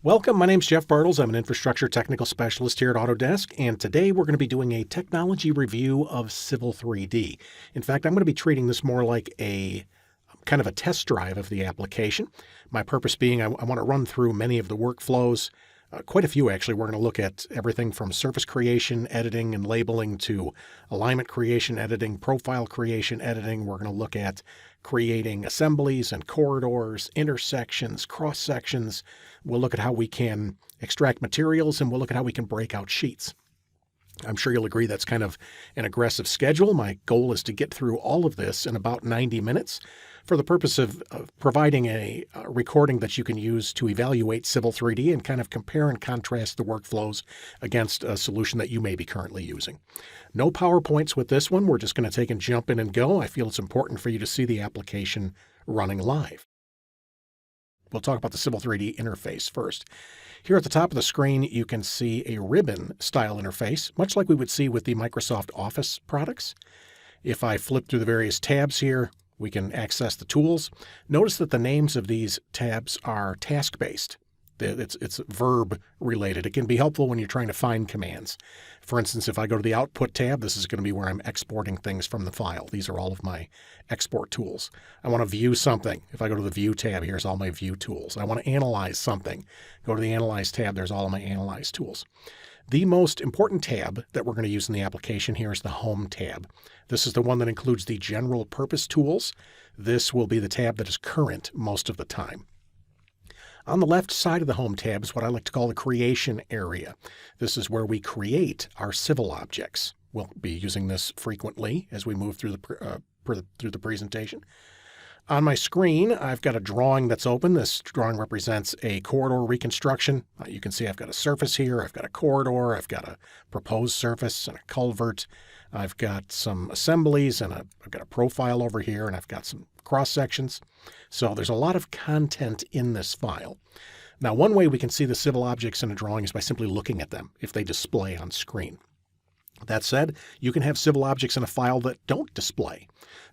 Welcome, my name's Jeff Bartels. I'm an infrastructure technical specialist here at Autodesk, and today we're going to be doing a technology review of Civil 3D. In fact, I'm going to be treating this more like a kind of a test drive of the application. My purpose being I want to run through many of the workflows, quite a few actually. We're going to look at everything from surface creation, editing, and labeling to alignment creation, editing, profile creation, editing. We're going to look at creating assemblies and corridors, intersections, cross sections. We'll look at how we can extract materials, and we'll look at how we can break out sheets. I'm sure you'll agree that's kind of an aggressive schedule. My goal is to get through all of this in about 90 minutes for the purpose of providing a recording that you can use to evaluate Civil 3D and kind of compare and contrast the workflows against a solution that you may be currently using. No PowerPoints with this one. We're just going to take and jump in and go. I feel it's important for you to see the application running live. We'll talk about the Civil 3D interface first. Here at the top of the screen, you can see a ribbon style interface, much like we would see with the Microsoft Office products. If I flip through the various tabs here, we can access the tools. Notice that the names of these tabs are task-based. It's verb related. It can be helpful when you're trying to find commands. For instance, if I go to the Output tab, this is going to be where I'm exporting things from the file. These are all of my export tools. I want to view something. If I go to the View tab, here's all my view tools. I want to analyze something. Go to the Analyze tab, there's all of my Analyze tools. The most important tab that we're going to use in the application here is the Home tab. This is the one that includes the general purpose tools. This will be the tab that is current most of the time. On the left side of the Home tab is what I like to call the Creation area. This is where we create our civil objects. We'll be using this frequently as we move through the presentation. On my screen, I've got a drawing that's open. This drawing represents a corridor reconstruction. You can see I've got a surface here, I've got a corridor, I've got a proposed surface and a culvert. I've got some assemblies, and I've got a profile over here, and I've got some cross sections. So there's a lot of content in this file. Now, one way we can see the civil objects in a drawing is by simply looking at them if they display on screen. That said, you can have civil objects in a file that don't display.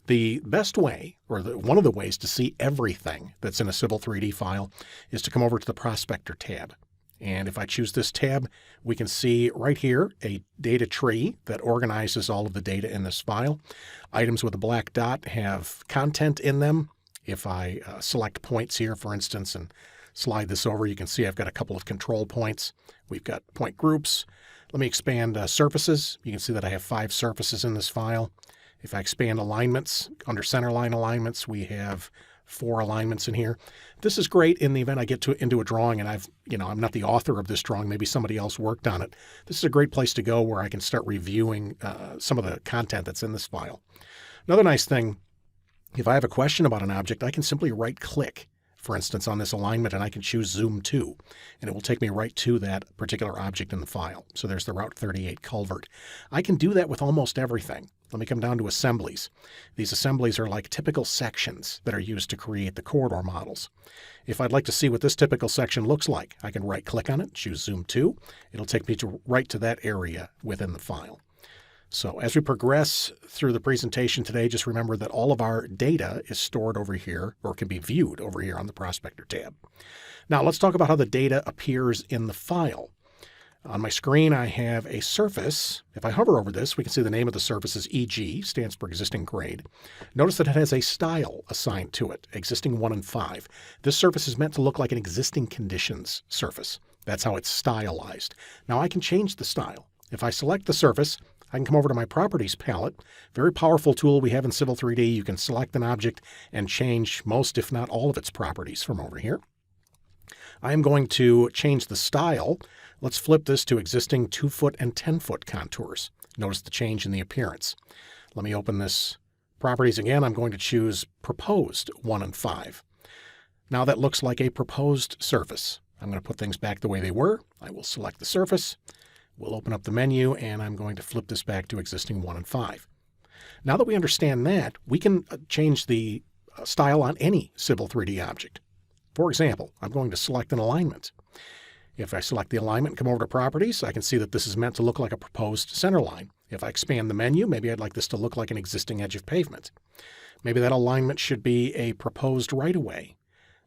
The best way, or one of the ways to see everything that's in a Civil 3D file is to come over to the Prospector tab. And if I choose this tab, we can see right here a data tree that organizes all of the data in this file. Items with a black dot have content in them. If I select points here, for instance, and slide this over, you can see I've got a couple of control points. We've got point groups. Let me expand surfaces. You can see that I have 5 surfaces in this file. If I expand alignments, under centerline alignments, we have 4 alignments in here. This is great in the event I get into a drawing and I'm not the author of this drawing. Maybe somebody else worked on it. This is a great place to go where I can start reviewing some of the content that's in this file. Another nice thing, if I have a question about an object, I can simply right-click, for instance, on this alignment, and I can choose Zoom to, and it will take me right to that particular object in the file. So there's the Route 38 culvert. I can do that with almost everything. Let me come down to assemblies. These assemblies are like typical sections that are used to create the corridor models. If I'd like to see what this typical section looks like, I can right-click on it, choose Zoom to. It'll take me right to that area within the file. So as we progress through the presentation today, just remember that all of our data is stored over here, or can be viewed over here on the Prospector tab. Now let's talk about how the data appears in the file. On my screen, I have a surface. If I hover over this, we can see the name of the surface is EG, stands for existing grade. Notice that it has a style assigned to it, existing 1 and 5. This surface is meant to look like an existing conditions surface. That's how it's stylized. Now I can change the style. If I select the surface, I can come over to my Properties palette. Very powerful tool we have in Civil 3D. You can select an object and change most, if not all, of its properties from over here. I am going to change the style. Let's flip this to existing 2-foot and 10-foot contours. Notice the change in the appearance. Let me open this Properties again. I'm going to choose Proposed 1 and 5. Now that looks like a proposed surface. I'm going to put things back the way they were. I will select the surface. We'll open up the menu, and I'm going to flip this back to existing 1 and 5. Now that we understand that, we can change the style on any Civil 3D object. For example, I'm going to select an alignment. If I select the alignment and come over to Properties, I can see that this is meant to look like a proposed center line. If I expand the menu, maybe I'd like this to look like an existing edge of pavement. Maybe that alignment should be a proposed right-of-way.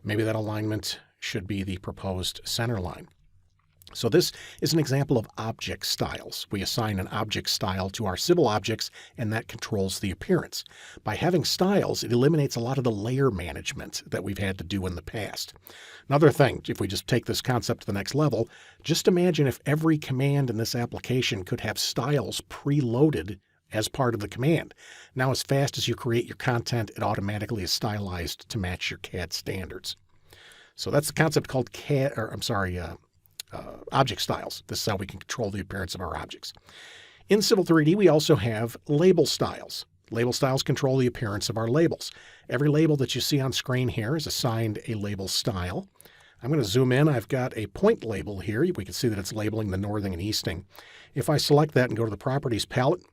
Maybe that alignment should be the proposed center line. So this is an example of object styles. We assign an object style to our civil objects, and that controls the appearance. By having styles, it eliminates a lot of the layer management that we've had to do in the past. Another thing, if we just take this concept to the next level, just imagine if every command in this application could have styles preloaded as part of the command. Now, as fast as you create your content, it automatically is stylized to match your CAD standards. So that's the concept called object styles. This is how we can control the appearance of our objects. In Civil 3D, we also have label styles. Label styles control the appearance of our labels. Every label that you see on screen here is assigned a label style. I'm going to zoom in. I've got a point label here. We can see that it's labeling the northing and easting. If I select that and go to the Properties palette,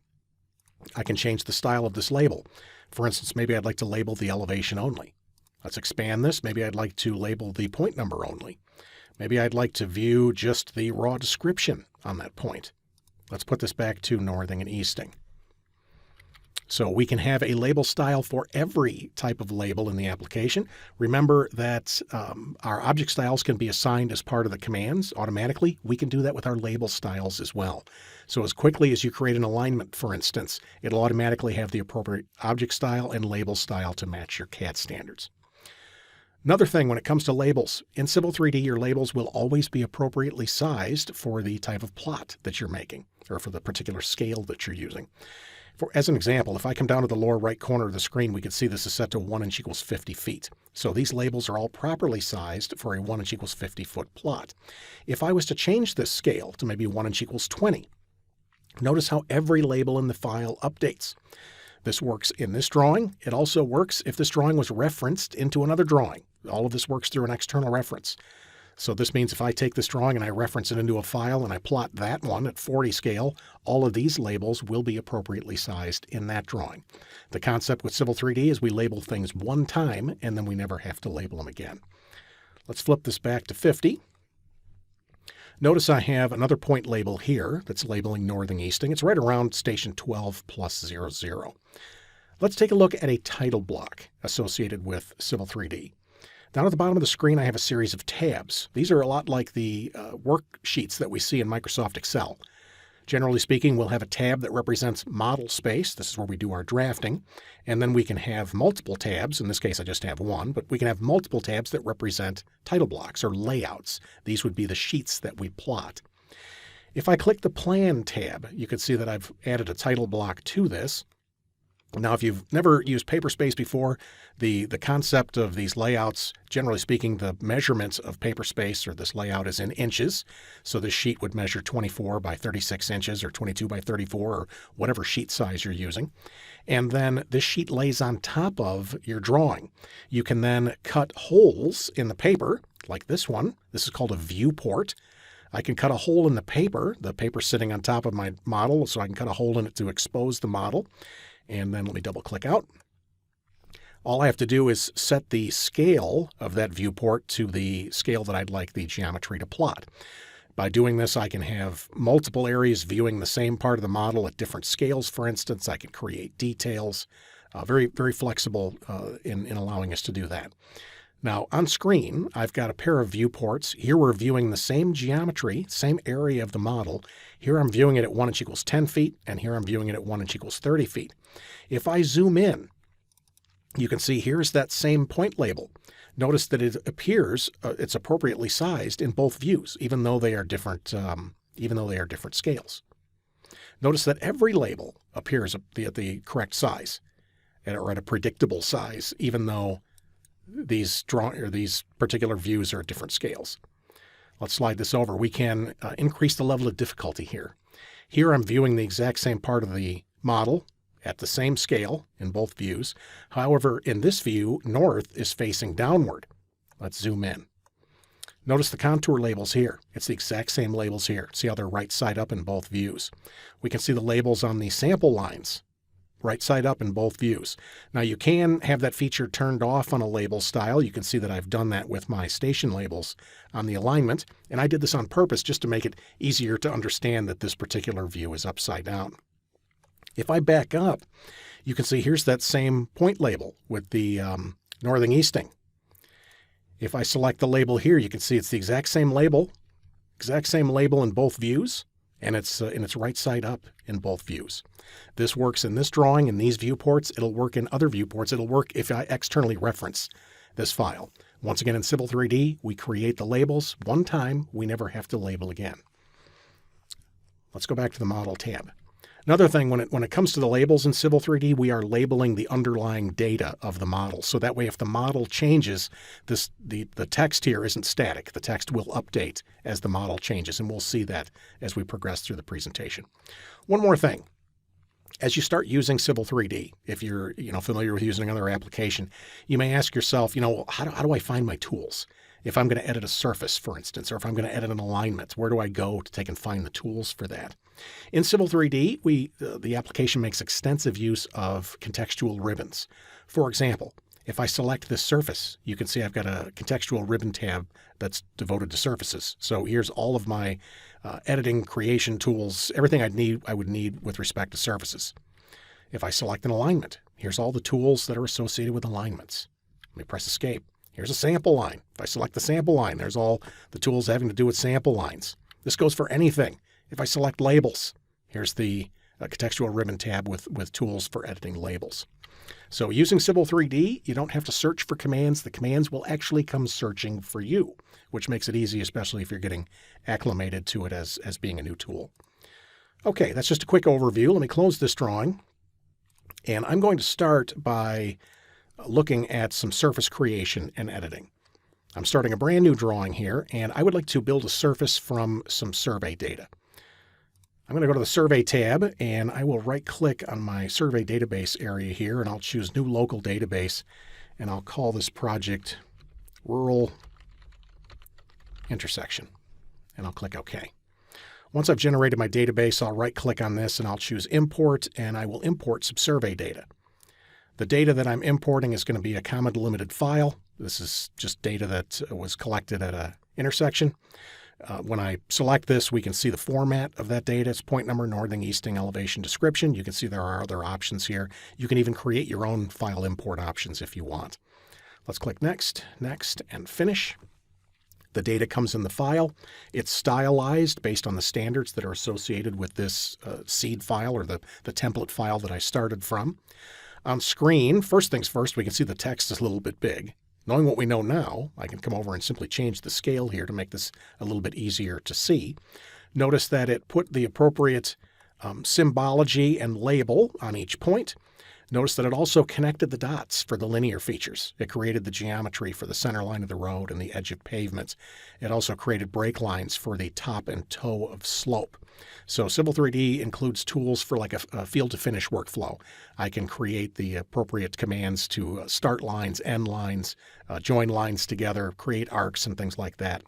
I can change the style of this label. For instance, maybe I'd like to label the elevation only. Let's expand this. Maybe I'd like to label the point number only. Maybe I'd like to view just the raw description on that point. Let's put this back to northing and easting. So we can have a label style for every type of label in the application. Remember that our object styles can be assigned as part of the commands automatically. We can do that with our label styles as well. So as quickly as you create an alignment, for instance, it'll automatically have the appropriate object style and label style to match your CAD standards. Another thing when it comes to labels, in Civil 3D, your labels will always be appropriately sized for the type of plot that you're making or for the particular scale that you're using. As an example, if I come down to the lower right corner of the screen, we can see this is set to 1 inch equals 50 feet. So these labels are all properly sized for a 1 inch equals 50 foot plot. If I was to change this scale to maybe 1 inch equals 20, notice how every label in the file updates. This works in this drawing. It also works if this drawing was referenced into another drawing. All of this works through an external reference. So this means if I take this drawing and I reference it into a file and I plot that one at 40 scale, all of these labels will be appropriately sized in that drawing. The concept with Civil 3D is we label things one time and then we never have to label them again. Let's flip this back to 50. Notice I have another point label here that's labeling northing easting. It's right around station 12 plus 00. Let's take a look at a title block associated with Civil 3D. Down at the bottom of the screen, I have a series of tabs. These are a lot like the worksheets that we see in Microsoft Excel. Generally speaking, we'll have a tab that represents model space. This is where we do our drafting. And then we can have multiple tabs. In this case, I just have one, but we can have multiple tabs that represent title blocks or layouts. These would be the sheets that we plot. If I click the Plan tab, you can see that I've added a title block to this. Now, if you've never used Paperspace before, the concept of these layouts, generally speaking, the measurements of Paperspace or this layout is in inches. So this sheet would measure 24 by 36 inches or 22 by 34 or whatever sheet size you're using. And then this sheet lays on top of your drawing. You can then cut holes in the paper, like this one. This is called a viewport. I can cut a hole in the paper sitting on top of my model, so I can cut a hole in it to expose the model. And then let me double click out. All I have to do is set the scale of that viewport to the scale that I'd like the geometry to plot. By doing this, I can have multiple areas viewing the same part of the model at different scales, for instance. I can create details. Very, very flexible in allowing us to do that. Now, on screen, I've got a pair of viewports. Here we're viewing the same geometry, same area of the model. Here I'm viewing it at 1 inch equals 10 feet, and here I'm viewing it at 1 inch equals 30 feet. If I zoom in, you can see here's that same point label. Notice that it appears it's appropriately sized in both views, even though they are different scales. Notice that every label appears at the correct size, or at a predictable size, even though these particular views are at different scales. Let's slide this over. We can increase the level of difficulty here. Here I'm viewing the exact same part of the model at the same scale in both views. However, in this view, north is facing downward. Let's zoom in. Notice the contour labels here. It's the exact same labels here. See how they're right side up in both views. We can see the labels on the sample lines right side up in both views. Now you can have that feature turned off on a label style. You can see that I've done that with my station labels on the alignment, and I did this on purpose just to make it easier to understand that this particular view is upside down. If I back up, you can see here's that same point label with the northing easting. If I select the label here, you can see it's the exact same label in both views, and it's right side up in both views. This works in this drawing, in these viewports. It'll work in other viewports. It'll work if I externally reference this file. Once again, in Civil 3D, we create the labels one time. We never have to label again. Let's go back to the Model tab. Another thing, when it comes to the labels in Civil 3D, we are labeling the underlying data of the model. So that way, if the model changes, the text here isn't static. The text will update as the model changes, and we'll see that as we progress through the presentation. One more thing. As you start using Civil 3D, if you're familiar with using another application, you may ask yourself, how do I find my tools? If I'm going to edit a surface, for instance, or if I'm going to edit an alignment, where do I go to take and find the tools for that? In Civil 3D, the application makes extensive use of contextual ribbons. For example, if I select this surface, you can see I've got a contextual ribbon tab that's devoted to surfaces. So here's all of my editing, creation tools, everything I would need with respect to surfaces. If I select an alignment, here's all the tools that are associated with alignments. Let me press Escape. Here's a sample line. If I select the sample line, there's all the tools having to do with sample lines. This goes for anything. If I select labels, here's the contextual ribbon tab with tools for editing labels. So using Civil 3D, you don't have to search for commands. The commands will actually come searching for you, which makes it easy, especially if you're getting acclimated to it as being a new tool. Okay, that's just a quick overview. Let me close this drawing. And I'm going to start by looking at some surface creation and editing. I'm starting a brand new drawing here, and I would like to build a surface from some survey data. I'm going to go to the Survey tab, and I will right-click on my survey database area here, and I'll choose New Local Database, and I'll call this project Rural Intersection, and I'll click OK. Once I've generated my database, I'll right-click on this, and I'll choose Import, and I will import some survey data. The data that I'm importing is going to be a comma delimited file. This is just data that was collected at an intersection. When I select this, we can see the format of that data. It's point number, northing, easting, elevation, description. You can see there are other options here. You can even create your own file import options if you want. Let's click Next, Next, and Finish. The data comes in the file. It's stylized based on the standards that are associated with this seed file or the template file that I started from. On screen, first things first, we can see the text is a little bit big. Knowing what we know now, I can come over and simply change the scale here to make this a little bit easier to see. Notice that it put the appropriate symbology and label on each point. Notice that it also connected the dots for the linear features. It created the geometry for the center line of the road and the edge of pavement. It also created break lines for the top and toe of slope. So Civil 3D includes tools for like a field to finish workflow. I can create the appropriate commands to start lines, end lines, join lines together, create arcs and things like that.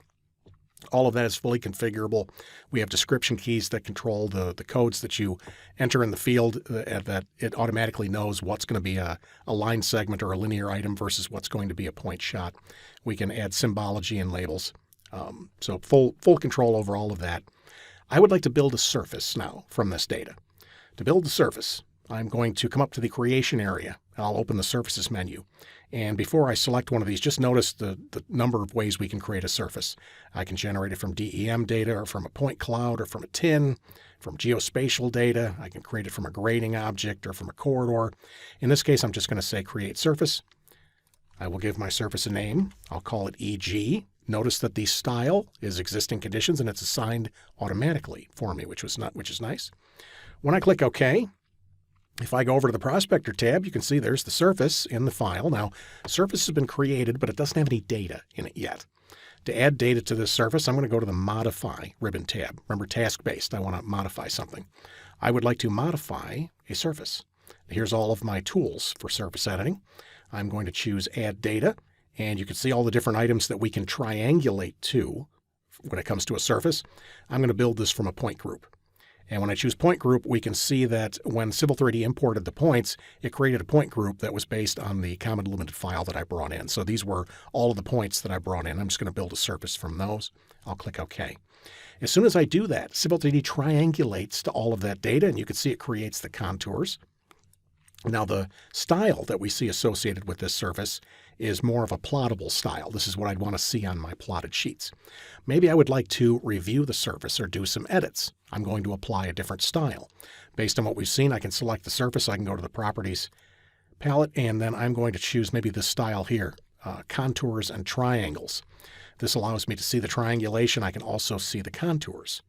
All of that is fully configurable. We have description keys that control the codes that you enter in the field, that it automatically knows what's going to be a line segment or a linear item versus what's going to be a point shot. We can add symbology and labels. So full control over all of that. I would like to build a surface now from this data. To build the surface, I'm going to come up to the creation area. I'll open the surfaces menu. And before I select one of these, just notice the number of ways we can create a surface. I can generate it from DEM data or from a point cloud or from a tin, from geospatial data. I can create it from a grading object or from a corridor. In this case, I'm just going to say create surface. I will give my surface a name. I'll call it EG. Notice that the style is existing conditions and it's assigned automatically for me, which is nice. When I click OK, if I go over to the Prospector tab, you can see there's the surface in the file. Now, surface has been created, but it doesn't have any data in it yet. To add data to this surface, I'm going to go to the Modify ribbon tab. Remember, task-based. I want to modify something. I would like to modify a surface. Here's all of my tools for surface editing. I'm going to choose Add Data, and you can see all the different items that we can triangulate to when it comes to a surface. I'm going to build this from a point group. And when I choose point group, we can see that when Civil 3D imported the points, it created a point group that was based on the comma delimited file that I brought in. So these were all of the points that I brought in. I'm just going to build a surface from those. I'll click OK. As soon as I do that, Civil 3D triangulates to all of that data, and you can see it creates the contours. Now, the style that we see associated with this surface is more of a plottable style. This is what I'd want to see on my plotted sheets. Maybe I would like to review the surface or do some edits. I'm going to apply a different style. Based on what we've seen, I can select the surface. I can go to the Properties palette, and then I'm going to choose maybe this style here, contours and triangles. This allows me to see the triangulation. I can also see the contours.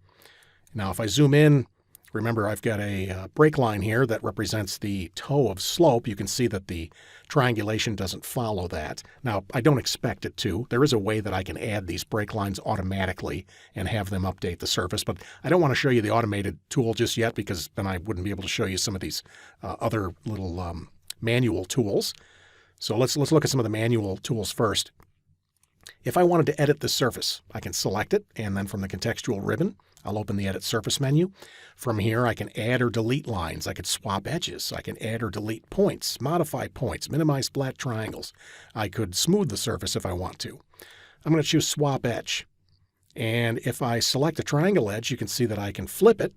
Now, if I zoom in, remember I've got a break line here that represents the toe of slope. You can see that the triangulation doesn't follow that. Now, I don't expect it to. There is a way that I can add these break lines automatically and have them update the surface, but I don't want to show you the automated tool just yet because then I wouldn't be able to show you some of these other little manual tools. So let's look at some of the manual tools first. If I wanted to edit the surface, I can select it, and then from the contextual ribbon, I'll open the Edit Surface menu. From here, I can add or delete lines. I could swap edges. I can add or delete points, modify points, minimize flat triangles. I could smooth the surface if I want to. I'm going to choose Swap Edge. And if I select a triangle edge, you can see that I can flip it,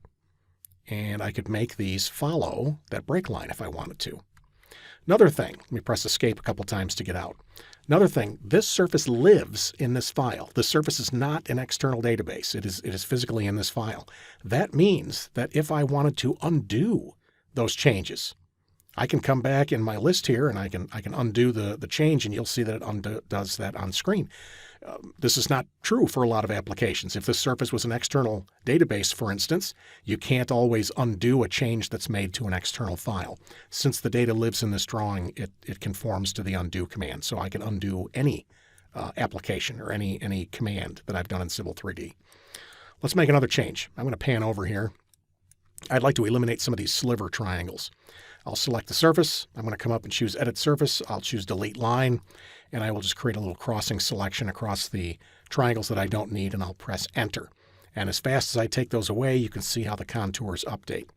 and I could make these follow that break line if I wanted to. Another thing, let me press Escape a couple times to get out. Another thing, this surface lives in this file. This surface is not an external database. It is physically in this file. That means that if I wanted to undo those changes, I can come back in my list here and I can undo the change, and you'll see that it undoes that on screen. This is not true for a lot of applications. If this surface was an external database, for instance, you can't always undo a change that's made to an external file. Since the data lives in this drawing, it conforms to the undo command. So I can undo any application or any command that I've done in Civil 3D. Let's make another change. I'm going to pan over here. I'd like to eliminate some of these sliver triangles. I'll select the surface. I'm going to come up and choose Edit Surface. I'll choose Delete Line, and I will just create a little crossing selection across the triangles that I don't need, and I'll press Enter. And as fast as I take those away, you can see how the contours update.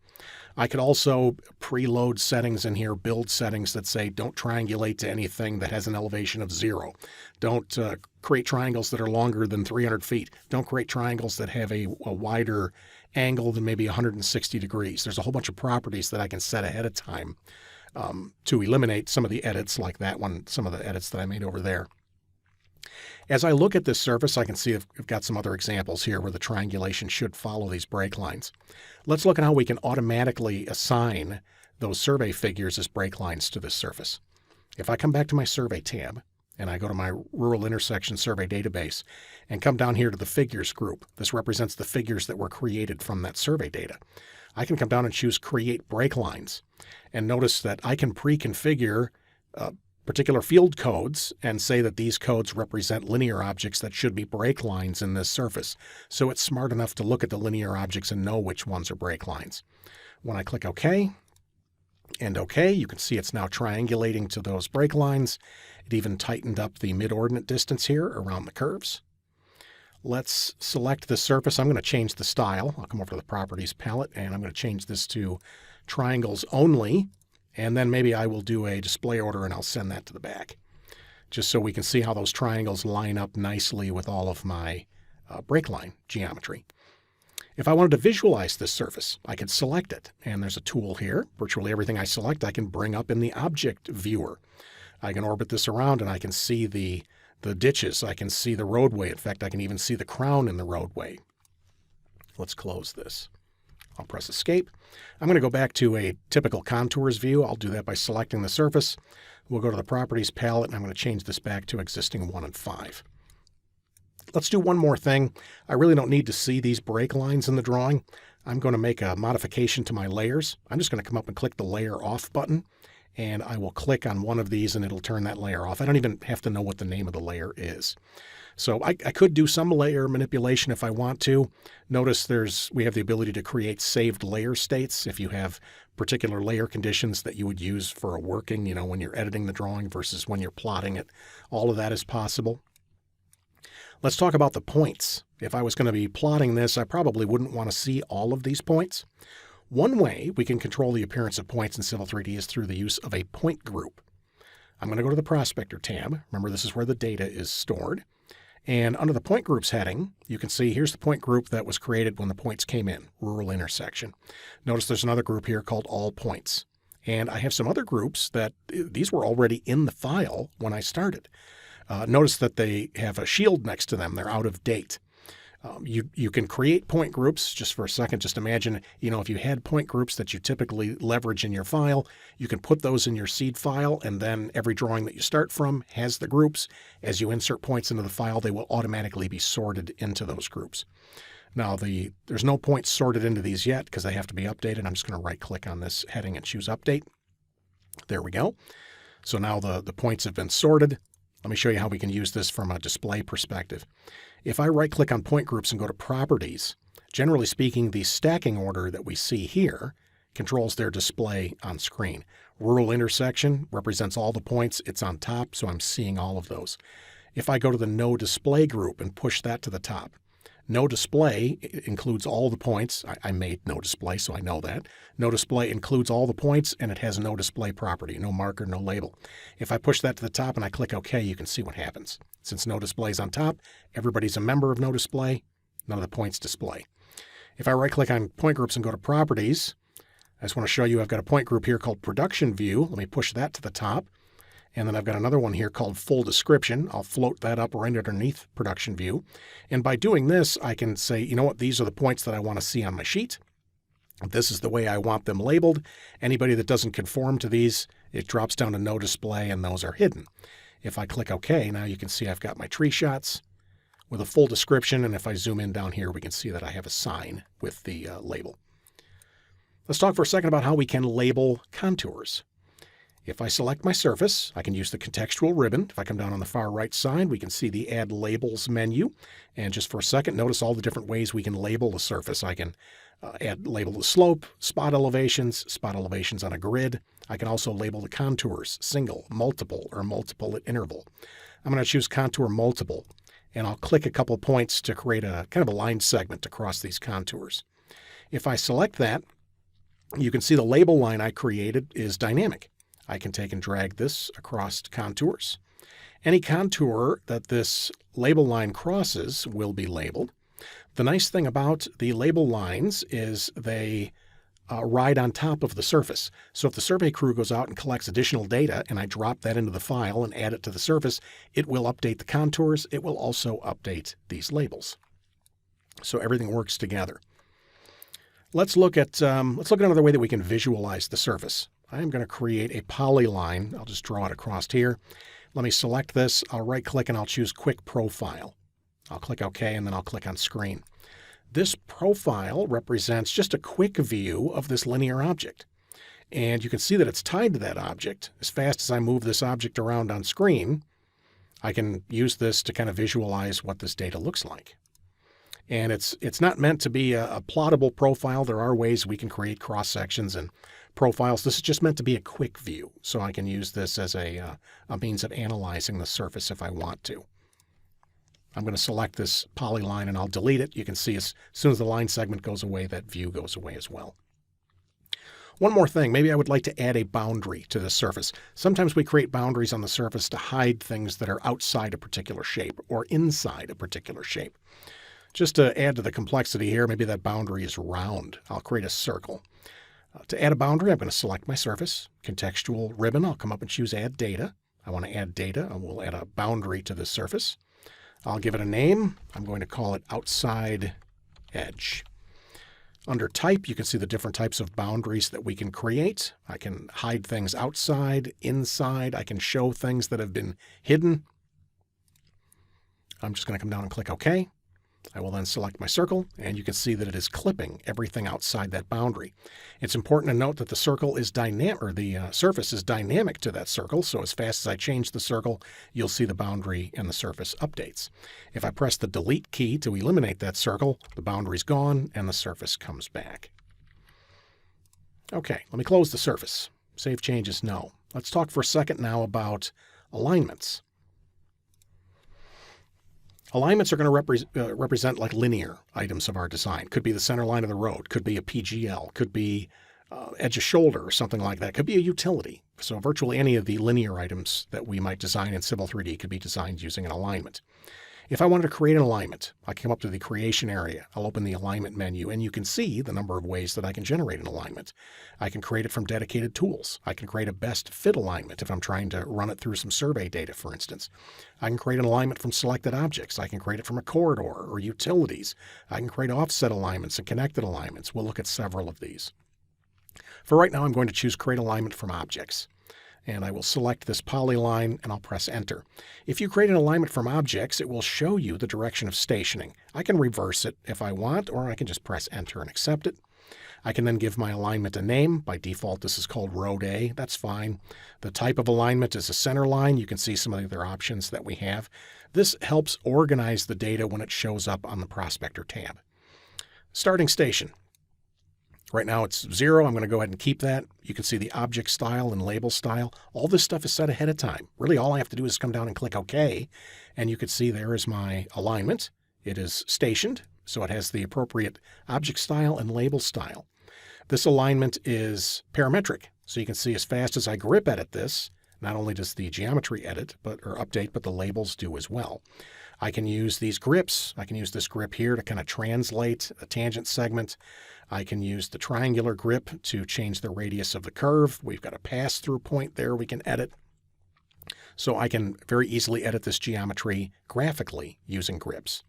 I could also preload settings in here, build settings that say don't triangulate to anything that has an elevation of 0. Don't create triangles that are longer than 300 feet. Don't create triangles that have a wider angle than maybe 160 degrees. There's a whole bunch of properties that I can set ahead of time to eliminate some of the edits like that one, some of the edits that I made over there. As I look at this surface, I can see I've got some other examples here where the triangulation should follow these break lines. Let's look at how we can automatically assign those survey figures as break lines to this surface. If I come back to my Survey tab and I go to my Rural Intersection Survey Database and come down here to the Figures group, this represents the figures that were created from that survey data. I can come down and choose Create Break Lines. And notice that I can pre-configure particular field codes and say that these codes represent linear objects that should be break lines in this surface. So it's smart enough to look at the linear objects and know which ones are break lines. When I click OK and OK, you can see it's now triangulating to those break lines. It even tightened up the mid-ordinate distance here around the curves. Let's select the surface. I'm going to change the style. I'll come over to the Properties palette, and I'm going to change this to Triangles Only. And then maybe I will do a display order and I'll send that to the back, just so we can see how those triangles line up nicely with all of my break line geometry. If I wanted to visualize this surface, I could select it. And there's a tool here. Virtually everything I select, I can bring up in the Object Viewer. I can orbit this around and I can see the ditches. I can see the roadway. In fact, I can even see the crown in the roadway. Let's close this. I'll press Escape. I'm going to go back to a typical contours view. I'll do that by selecting the surface. We'll go to the Properties palette, and I'm going to change this back to existing 1 and 5. Let's do one more thing. I really don't need to see these break lines in the drawing. I'm going to make a modification to my layers. I'm just going to come up and click the Layer Off button, and I will click on one of these, and it'll turn that layer off. I don't even have to know what the name of the layer is. So I could do some layer manipulation if I want to. Notice we have the ability to create saved layer states if you have particular layer conditions that you would use for a working, when you're editing the drawing versus when you're plotting it. All of that is possible. Let's talk about the points. If I was going to be plotting this, I probably wouldn't want to see all of these points. One way we can control the appearance of points in Civil 3D is through the use of a point group. I'm going to go to the Prospector tab. Remember, this is where the data is stored. And under the Point Groups heading, you can see here's the point group that was created when the points came in, Rural Intersection. Notice there's another group here called All Points. And I have some other groups that these were already in the file when I started. Notice that they have a shield next to them. They're out of date. You can create point groups. Just for a second, just imagine, if you had point groups that you typically leverage in your file, you can put those in your seed file, and then every drawing that you start from has the groups. As you insert points into the file, they will automatically be sorted into those groups. Now, there's no points sorted into these yet because they have to be updated. I'm just going to right-click on this heading and choose Update. There we go. So now the points have been sorted. Let me show you how we can use this from a display perspective. If I right-click on point groups and go to Properties, generally speaking, the stacking order that we see here controls their display on screen. Rural intersection represents all the points. It's on top, so I'm seeing all of those. If I go to the No Display group and push that to the top, No Display includes all the points. I made No Display, so I know that. No Display includes all the points, and it has no display property, no marker, no label. If I push that to the top and I click OK, you can see what happens. Since No Display is on top, everybody's a member of No Display, none of the points display. If I right-click on point groups and go to Properties, I just want to show you I've got a point group here called Production View. Let me push that to the top. And then I've got another one here called Full Description. I'll float that up right underneath Production View. And by doing this, I can say, you know what, these are the points that I want to see on my sheet. This is the way I want them labeled. Anybody that doesn't conform to these, it drops down to No Display, and those are hidden. If I click OK, now you can see I've got my tree shots with a full description. And if I zoom in down here, we can see that I have a sign with the label. Let's talk for a second about how we can label contours. If I select my surface, I can use the contextual ribbon. If I come down on the far right side, we can see the Add Labels menu. And just for a second, notice all the different ways we can label the surface. I can label the slope, spot elevations on a grid. I can also label the contours, single, multiple, or multiple at interval. I'm going to choose Contour Multiple, and I'll click a couple points to create a kind of a line segment across these contours. If I select that, you can see the label line I created is dynamic. I can take and drag this across contours. Any contour that this label line crosses will be labeled. The nice thing about the label lines is they ride on top of the surface. So if the survey crew goes out and collects additional data and I drop that into the file and add it to the surface, it will update the contours. It will also update these labels. So everything works together. Let's look at another way that we can visualize the surface. I am going to create a polyline. I'll just draw it across here. Let me select this. I'll right-click and I'll choose Quick Profile. I'll click OK, and then I'll click on Screen. This profile represents just a quick view of this linear object. And you can see that it's tied to that object. As fast as I move this object around on screen, I can use this to kind of visualize what this data looks like. And it's not meant to be a plottable profile. There are ways we can create cross-sections and profiles. This is just meant to be a quick view, so I can use this as a means of analyzing the surface if I want to. I'm going to select this polyline and I'll delete it. You can see as soon as the line segment goes away, that view goes away as well. One more thing, maybe I would like to add a boundary to the surface. Sometimes we create boundaries on the surface to hide things that are outside a particular shape or inside a particular shape. Just to add to the complexity here, maybe that boundary is round. I'll create a circle. To add a boundary, I'm going to select my surface, contextual ribbon. I'll come up and choose Add Data. I want to add data, and we'll add a boundary to this surface. I'll give it a name. I'm going to call it Outside Edge. Under Type, you can see the different types of boundaries that we can create. I can hide things outside, inside. I can show things that have been hidden. I'm just going to come down and click OK. I will then select my circle, and you can see that it is clipping everything outside that boundary. It's important to note that the circle is dynamic, or the surface is dynamic to that circle, so as fast as I change the circle, you'll see the boundary and the surface updates. If I press the Delete key to eliminate that circle, the boundary's gone and the surface comes back. Okay, let me close the surface. Save changes, no. Let's talk for a second now about alignments. Alignments are going to represent like linear items of our design. Could be the center line of the road, could be a PGL, could be edge of shoulder or something like that. Could be a utility. So virtually any of the linear items that we might design in Civil 3D could be designed using an alignment. If I wanted to create an alignment, I come up to the creation area. I'll open the alignment menu, and you can see the number of ways that I can generate an alignment. I can create it from dedicated tools. I can create a best fit alignment if I'm trying to run it through some survey data, for instance. I can create an alignment from selected objects. I can create it from a corridor or utilities. I can create offset alignments and connected alignments. We'll look at several of these. For right now, I'm going to choose Create Alignment from Objects. And I will select this polyline and I'll press Enter. If you create an alignment from objects, it will show you the direction of stationing. I can reverse it if I want, or I can just press Enter and accept it. I can then give my alignment a name. By default, this is called Road A. That's fine. The type of alignment is a center line. You can see some of the other options that we have. This helps organize the data when it shows up on the Prospector tab. Starting station. Right now it's 0. I'm going to go ahead and keep that. You can see the object style and label style. All this stuff is set ahead of time. Really, all I have to do is come down and click OK. And you can see there is my alignment. It is stationed, so it has the appropriate object style and label style. This alignment is parametric. So you can see as fast as I grip edit this, not only does the geometry edit or update, but the labels do as well. I can use these grips. I can use this grip here to kind of translate a tangent segment. I can use the triangular grip to change the radius of the curve. We've got a pass-through point there we can edit. So I can very easily edit this geometry graphically using grips.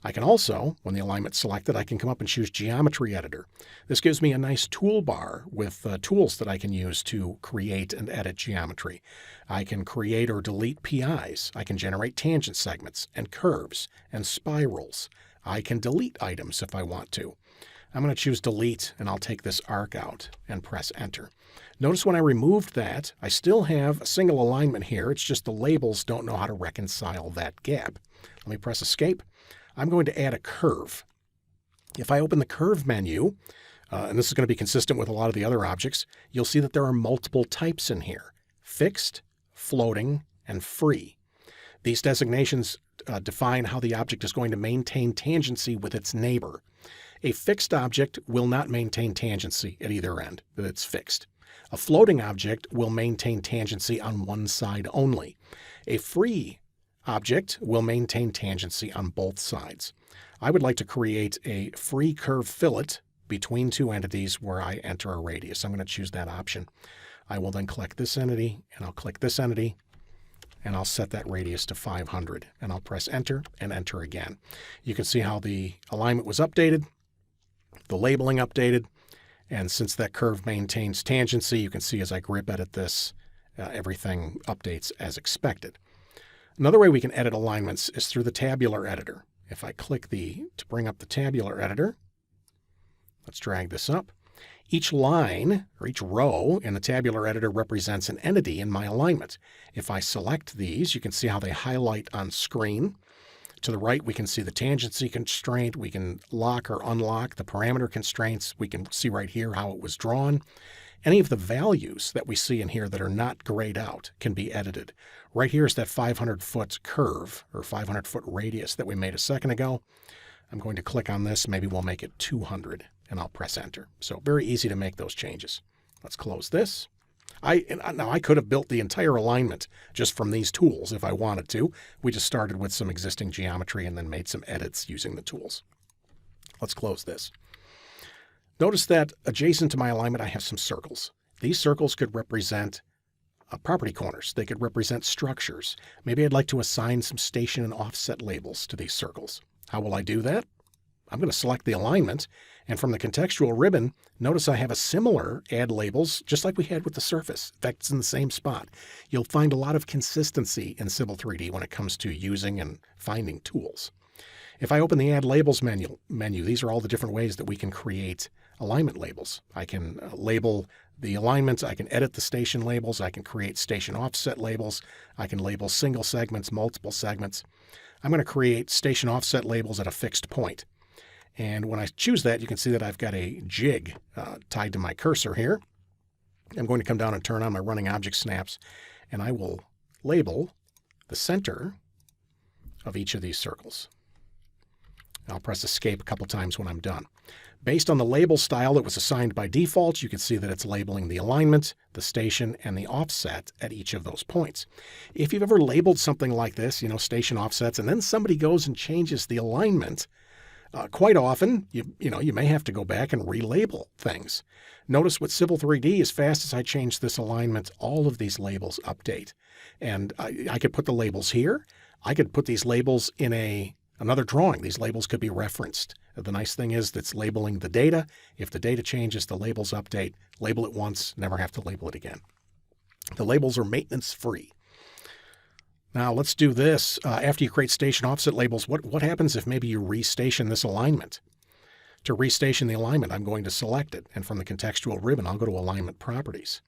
I can also, when the alignment's selected, I can come up and choose Geometry Editor. This gives me a nice toolbar with tools that I can use to create and edit geometry. I can create or delete PIs. I can generate tangent segments and curves and spirals. I can delete items if I want to. I'm going to choose Delete, and I'll take this arc out and press Enter. Notice when I removed that, I still have a single alignment here. It's just the labels don't know how to reconcile that gap. Let me press Escape. I'm going to add a curve. If I open the Curve menu, and this is going to be consistent with a lot of the other objects, you'll see that there are multiple types in here: fixed, floating, and free. These designations define how the object is going to maintain tangency with its neighbor. A fixed object will not maintain tangency at either end, but it's fixed. A floating object will maintain tangency on one side only. A free object will maintain tangency on both sides. I would like to create a free curve fillet between two entities where I enter a radius. I'm going to choose that option. I will then click this entity, and I'll click this entity, and I'll set that radius to 500, and I'll press Enter and Enter again. You can see how the alignment was updated, the labeling updated, and since that curve maintains tangency, you can see as I grip edit this, everything updates as expected. Another way we can edit alignments is through the tabular editor. If I click to bring up the tabular editor, let's drag this up. Each line or each row in the tabular editor represents an entity in my alignment. If I select these, you can see how they highlight on screen. To the right, we can see the tangency constraint. We can lock or unlock the parameter constraints. We can see right here how it was drawn. Any of the values that we see in here that are not grayed out can be edited. Right here is that 500-foot curve or 500-foot radius that we made a second ago. I'm going to click on this. Maybe we'll make it 200, and I'll press Enter. So very easy to make those changes. Let's close this. Now I could have built the entire alignment just from these tools if I wanted to. We just started with some existing geometry and then made some edits using the tools. Let's close this. Notice that adjacent to my alignment, I have some circles. These circles could represent property corners. They could represent structures. Maybe I'd like to assign some station and offset labels to these circles. How will I do that? I'm going to select the alignment, and from the contextual ribbon, notice I have a similar add labels just like we had with the surface. In fact, it's in the same spot. You'll find a lot of consistency in Civil 3D when it comes to using and finding tools. If I open the Add Labels menu, these are all the different ways that we can create alignment labels. I can label the alignments, I can edit the station labels, I can create station offset labels, I can label single segments, multiple segments. I'm going to create station offset labels at a fixed point. And when I choose that, you can see that I've got a jig tied to my cursor here. I'm going to come down and turn on my running object snaps, and I will label the center of each of these circles. I'll press escape a couple times when I'm done. Based on the label style that was assigned by default, you can see that it's labeling the alignment, the station, and the offset at each of those points. If you've ever labeled something like this, station offsets, and then somebody goes and changes the alignment, quite often, you may have to go back and relabel things. Notice with Civil 3D, as fast as I change this alignment, all of these labels update. And I could put the labels here. I could put these labels in another drawing. These labels could be referenced. The nice thing is that's labeling the data. If the data changes, the labels update. Label it once, never have to label it again. The labels are maintenance free. Now let's do this. After you create station offset labels, what happens if maybe you restation this alignment? To restation the alignment, I'm going to select it. And from the contextual ribbon, I'll go to Alignment Properties.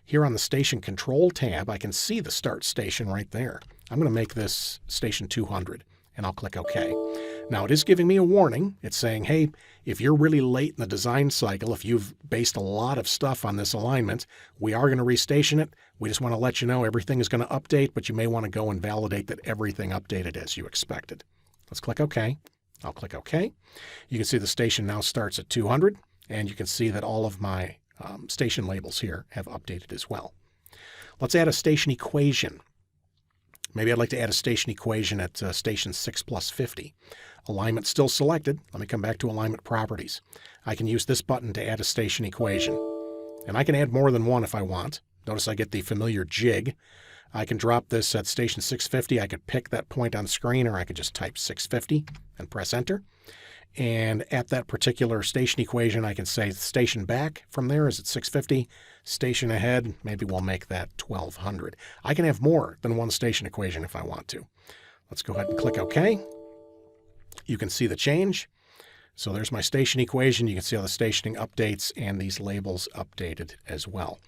Here on the Station Control tab, I can see the start station right there. I'm going to make this station 200, and I'll click OK. Now it is giving me a warning. It's saying, hey, if you're really late in the design cycle, if you've based a lot of stuff on this alignment, we are going to restation it. We just want to let you know everything is going to update, but you may want to go and validate that everything updated as you expected. Let's click OK. I'll click OK. You can see the station now starts at 200, and you can see that all of my station labels here have updated as well. Let's add a station equation. Maybe I'd like to add a station equation at station 6 plus 50. Alignment still selected. Let me come back to Alignment Properties. I can use this button to add a station equation. And I can add more than one if I want. Notice I get the familiar jig. I can drop this at station 650. I could pick that point on screen, or I could just type 650 and press enter. And at that particular station equation, I can say station back from there is at 650. Station ahead, maybe we'll make that 1200. I can have more than one station equation if I want to. Let's go ahead and click OK. You can see the change. So there's my station equation. You can see how the stationing updates and these labels updated as well.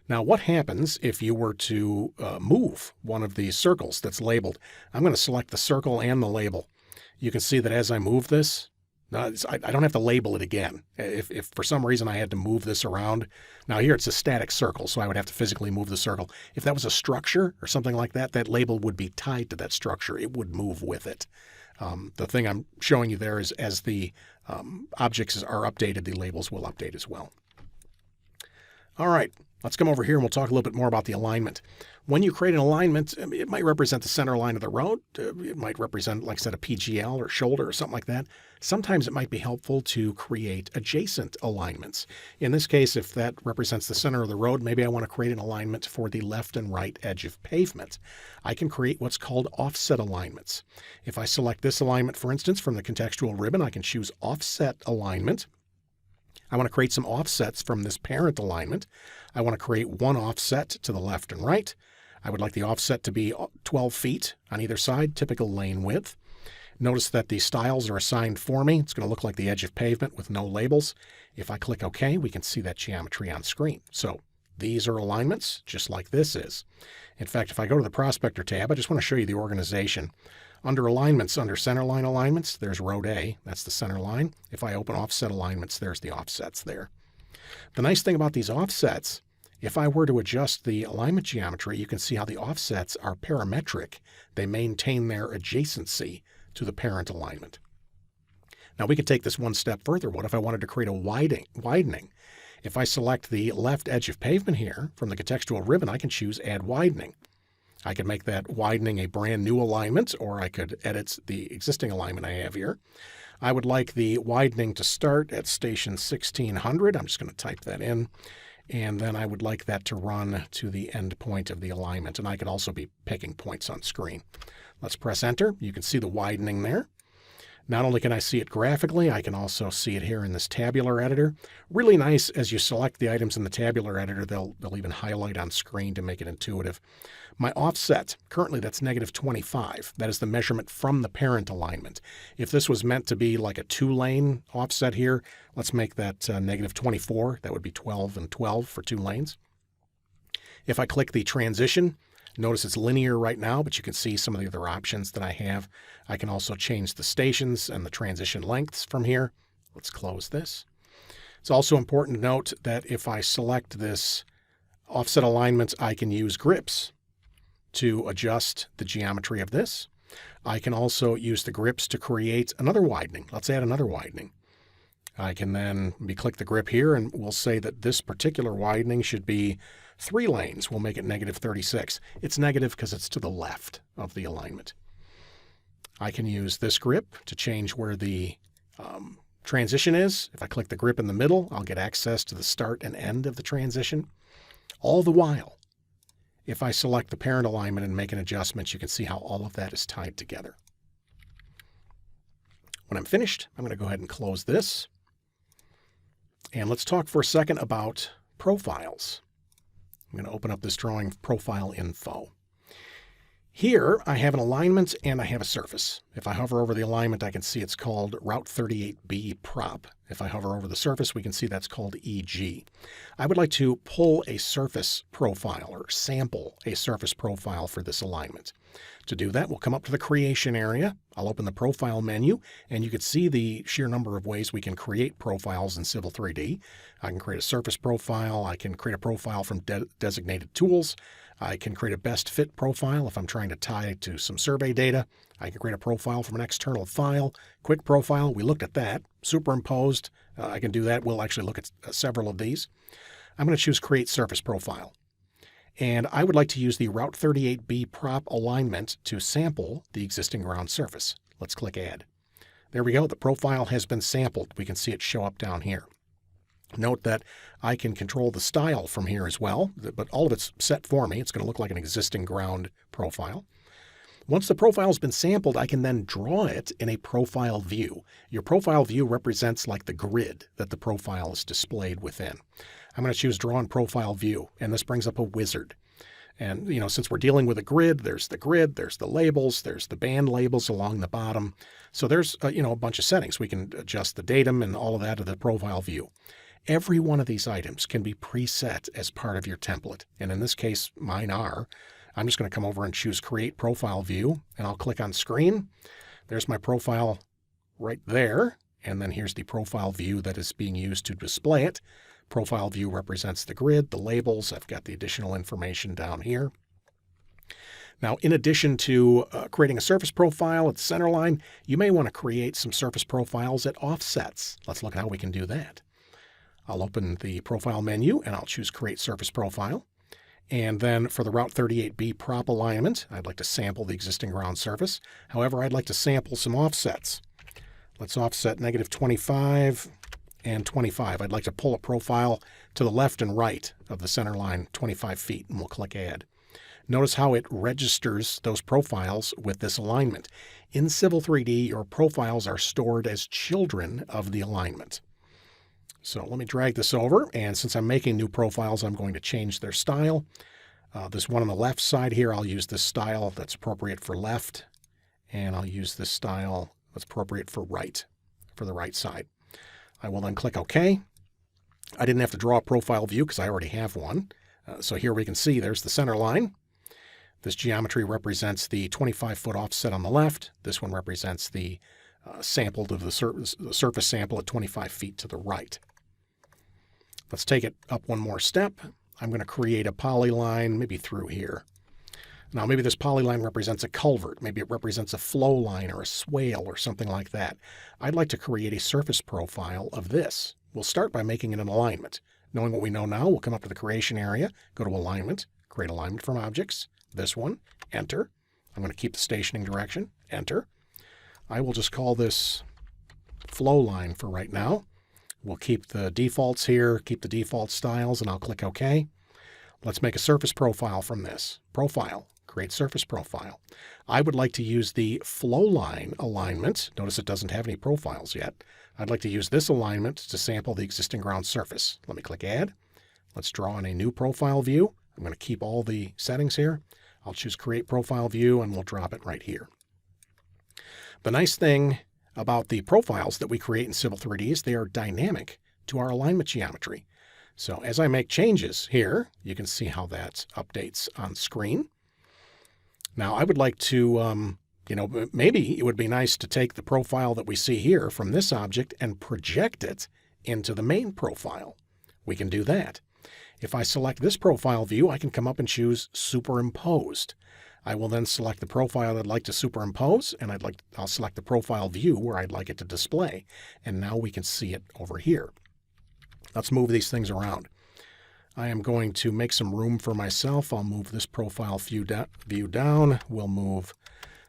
Now, what happens if you were to move one of these circles that's labeled? I'm going to select the circle and the label. You can see that as I move this, I don't have to label it again. If for some reason I had to move this around, now here it's a static circle, so I would have to physically move the circle. If that was a structure or something like that, that label would be tied to that structure. It would move with it. The thing I'm showing you there is as the objects are updated, the labels will update as well. All right, let's come over here and we'll talk a little bit more about the alignment. When you create an alignment, it might represent the center line of the road. It might represent, like I said, a PGL or shoulder or something like that. Sometimes it might be helpful to create adjacent alignments. In this case, if that represents the center of the road, maybe I want to create an alignment for the left and right edge of pavement. I can create what's called offset alignments. If I select this alignment, for instance, from the contextual ribbon, I can choose offset alignment. I want to create some offsets from this parent alignment. I want to create one offset to the left and right. I would like the offset to be 12 feet on either side, typical lane width. Notice that the styles are assigned for me. It's going to look like the edge of pavement with no labels. If I click OK, we can see that geometry on screen. So these are alignments, just like this is. In fact, if I go to the Prospector tab, I just want to show you the organization. Under alignments, under center line alignments, there's road A. That's the center line. If I open offset alignments, there's the offsets there. The nice thing about these offsets, if I were to adjust the alignment geometry, you can see how the offsets are parametric. They maintain their adjacency to the parent alignment. Now we could take this one step further. What if I wanted to create a widening? If I select the left edge of pavement here from the contextual ribbon, I can choose Add Widening. I could make that widening a brand new alignment, or I could edit the existing alignment I have here. I would like the widening to start at station 1600. I'm just going to type that in. And then I would like that to run to the end point of the alignment. And I could also be picking points on screen. Let's press enter. You can see the widening there. Not only can I see it graphically, I can also see it here in this tabular editor. Really nice as you select the items in the tabular editor, they'll even highlight on screen to make it intuitive. My offset, currently that's -25. That is the measurement from the parent alignment. If this was meant to be like a 2-lane offset here, let's make that -24. That would be 12 and 12 for 2 lanes. If I click the transition, notice it's linear right now, but you can see some of the other options that I have. I can also change the stations and the transition lengths from here. Let's close this. It's also important to note that if I select this offset alignment, I can use grips to adjust the geometry of this. I can also use the grips to create another widening. Let's add another widening. I can then click the grip here, and we'll say that this particular widening should be 3 lanes. We'll make it -36. It's negative because it's to the left of the alignment. I can use this grip to change where the transition is. If I click the grip in the middle, I'll get access to the start and end of the transition. All the while, if I select the parent alignment and make an adjustment, you can see how all of that is tied together. When I'm finished, I'm going to go ahead and close this. And let's talk for a second about profiles. I'm going to open up this drawing profile info. Here, I have an alignment and I have a surface. If I hover over the alignment, I can see it's called Route 38B prop. If I hover over the surface, we can see that's called EG. I would like to pull a surface profile or sample a surface profile for this alignment. To do that, we'll come up to the creation area. I'll open the profile menu, and you can see the sheer number of ways we can create profiles in Civil 3D. I can create a surface profile. I can create a profile from designated tools. I can create a best fit profile if I'm trying to tie it to some survey data. I can create a profile from an external file. Quick profile, we looked at that. Superimposed, I can do that. We'll actually look at several of these. I'm going to choose Create Surface Profile. And I would like to use the Route 38B prop alignment to sample the existing ground surface. Let's click Add. There we go. The profile has been sampled. We can see it show up down here. Note that I can control the style from here as well, but all of it's set for me. It's going to look like an existing ground profile. Once the profile has been sampled, I can then draw it in a profile view. Your profile view represents like the grid that the profile is displayed within. I'm going to choose Draw in Profile View, and this brings up a wizard. And, since we're dealing with a grid, there's the labels, there's the band labels along the bottom. So there's, a bunch of settings. We can adjust the datum and all of that to the profile view. Every one of these items can be preset as part of your template. And in this case, mine are. I'm just going to come over and choose Create Profile View, and I'll click on Screen. There's my profile right there. And then here's the profile view that is being used to display it. Profile view represents the grid, the labels. I've got the additional information down here. Now, in addition to creating a surface profile at the center line, you may want to create some surface profiles at offsets. Let's look at how we can do that. I'll open the profile menu and I'll choose Create Surface Profile. And then for the Route 38B prop alignment, I'd like to sample the existing ground surface. However, I'd like to sample some offsets. Let's offset -25 and 25. I'd like to pull a profile to the left and right of the center line 25 feet, and we'll click Add. Notice how it registers those profiles with this alignment. In Civil 3D, your profiles are stored as children of the alignment. So let me drag this over, and since I'm making new profiles, I'm going to change their style. This one on the left side here, I'll use this style that's appropriate for left, and I'll use this style that's appropriate for right, for the right side. I will then click OK. I didn't have to draw a profile view because I already have one. So here we can see there's the center line. This geometry represents the 25-foot offset on the left. This one represents the sample of the surface sample at 25 feet to the right. Let's take it up one more step. I'm going to create a polyline maybe through here. Now maybe this polyline represents a culvert. Maybe it represents a flow line or a swale or something like that. I'd like to create a surface profile of this. We'll start by making it an alignment. Knowing what we know now, we'll come up to the creation area, go to Alignment, create Alignment from Objects. This one, Enter. I'm going to keep the stationing direction, Enter. I will just call this flow line for right now. We'll keep the defaults here, keep the default styles, and I'll click OK. Let's make a surface profile from this. Profile, create surface profile. I would like to use the flow line alignment. Notice it doesn't have any profiles yet. I'd like to use this alignment to sample the existing ground surface. Let me click Add. Let's draw in a new profile view. I'm going to keep all the settings here. I'll choose Create Profile View, and we'll drop it right here. The nice thing about the profiles that we create in Civil 3D is they are dynamic to our alignment geometry. So as I make changes here, you can see how that updates on screen. Now I would like to, maybe it would be nice to take the profile that we see here from this object and project it into the main profile. We can do that. If I select this profile view, I can come up and choose Superimposed. I will then select the profile I'd like to superimpose, and I'll select the profile view where I'd like it to display. And now we can see it over here. Let's move these things around. I am going to make some room for myself. I'll move this profile view down. We'll move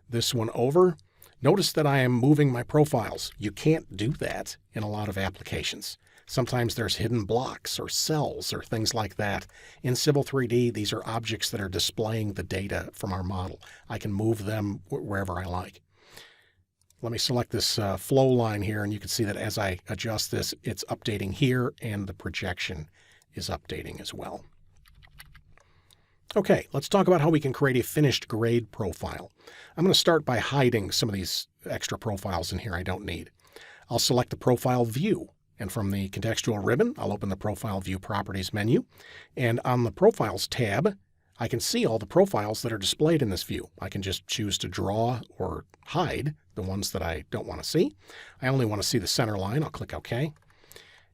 this one over. Notice that I am moving my profiles. You can't do that in a lot of applications. Sometimes there's hidden blocks or cells or things like that. In Civil 3D, these are objects that are displaying the data from our model. I can move them wherever I like. Let me select this flow line here, and you can see that as I adjust this, it's updating here, and the projection is updating as well. Okay, let's talk about how we can create a finished grade profile. I'm going to start by hiding some of these extra profiles in here I don't need. I'll select the profile view. And from the contextual ribbon, I'll open the Profile View Properties menu. And on the Profiles tab, I can see all the profiles that are displayed in this view. I can just choose to draw or hide the ones that I don't want to see. I only want to see the center line. I'll click OK.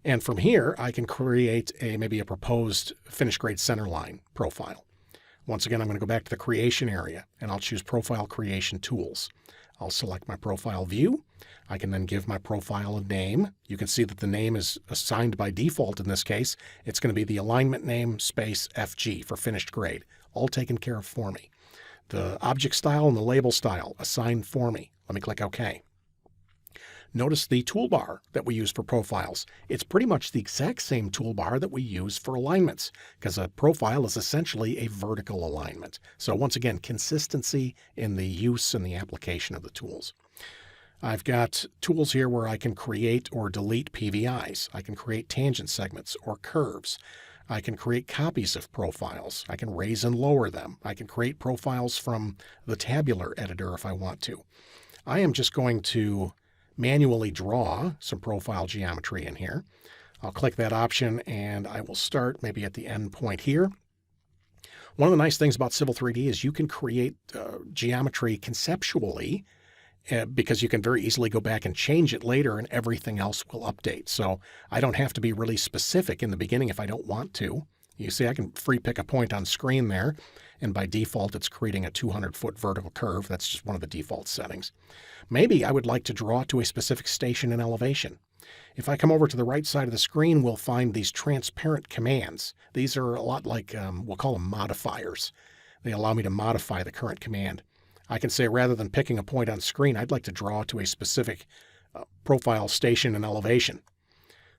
And from here, I can create maybe a proposed finished grade centerline profile. Once again, I'm going to go back to the Creation area, and I'll choose Profile Creation Tools. I'll select my profile view. I can then give my profile a name. You can see that the name is assigned by default in this case. It's going to be the alignment name space FG for finished grade, all taken care of for me. The object style and the label style assigned for me. Let me click OK. Notice the toolbar that we use for profiles. It's pretty much the exact same toolbar that we use for alignments, because a profile is essentially a vertical alignment. So once again, consistency in the use and the application of the tools. I've got tools here where I can create or delete PVIs. I can create tangent segments or curves. I can create copies of profiles. I can raise and lower them. I can create profiles from the tabular editor if I want to. I am just going to manually draw some profile geometry in here. I'll click that option, and I will start maybe at the end point here. One of the nice things about Civil 3D is you can create geometry conceptually because you can very easily go back and change it later, and everything else will update. So I don't have to be really specific in the beginning if I don't want to. You see I can free pick a point on screen there, and by default it's creating a 200-foot vertical curve. That's just one of the default settings. Maybe I would like to draw to a specific station and elevation. If I come over to the right side of the screen, we'll find these transparent commands. These are a lot like, we'll call them modifiers. They allow me to modify the current command. I can say rather than picking a point on screen, I'd like to draw to a specific profile station and elevation.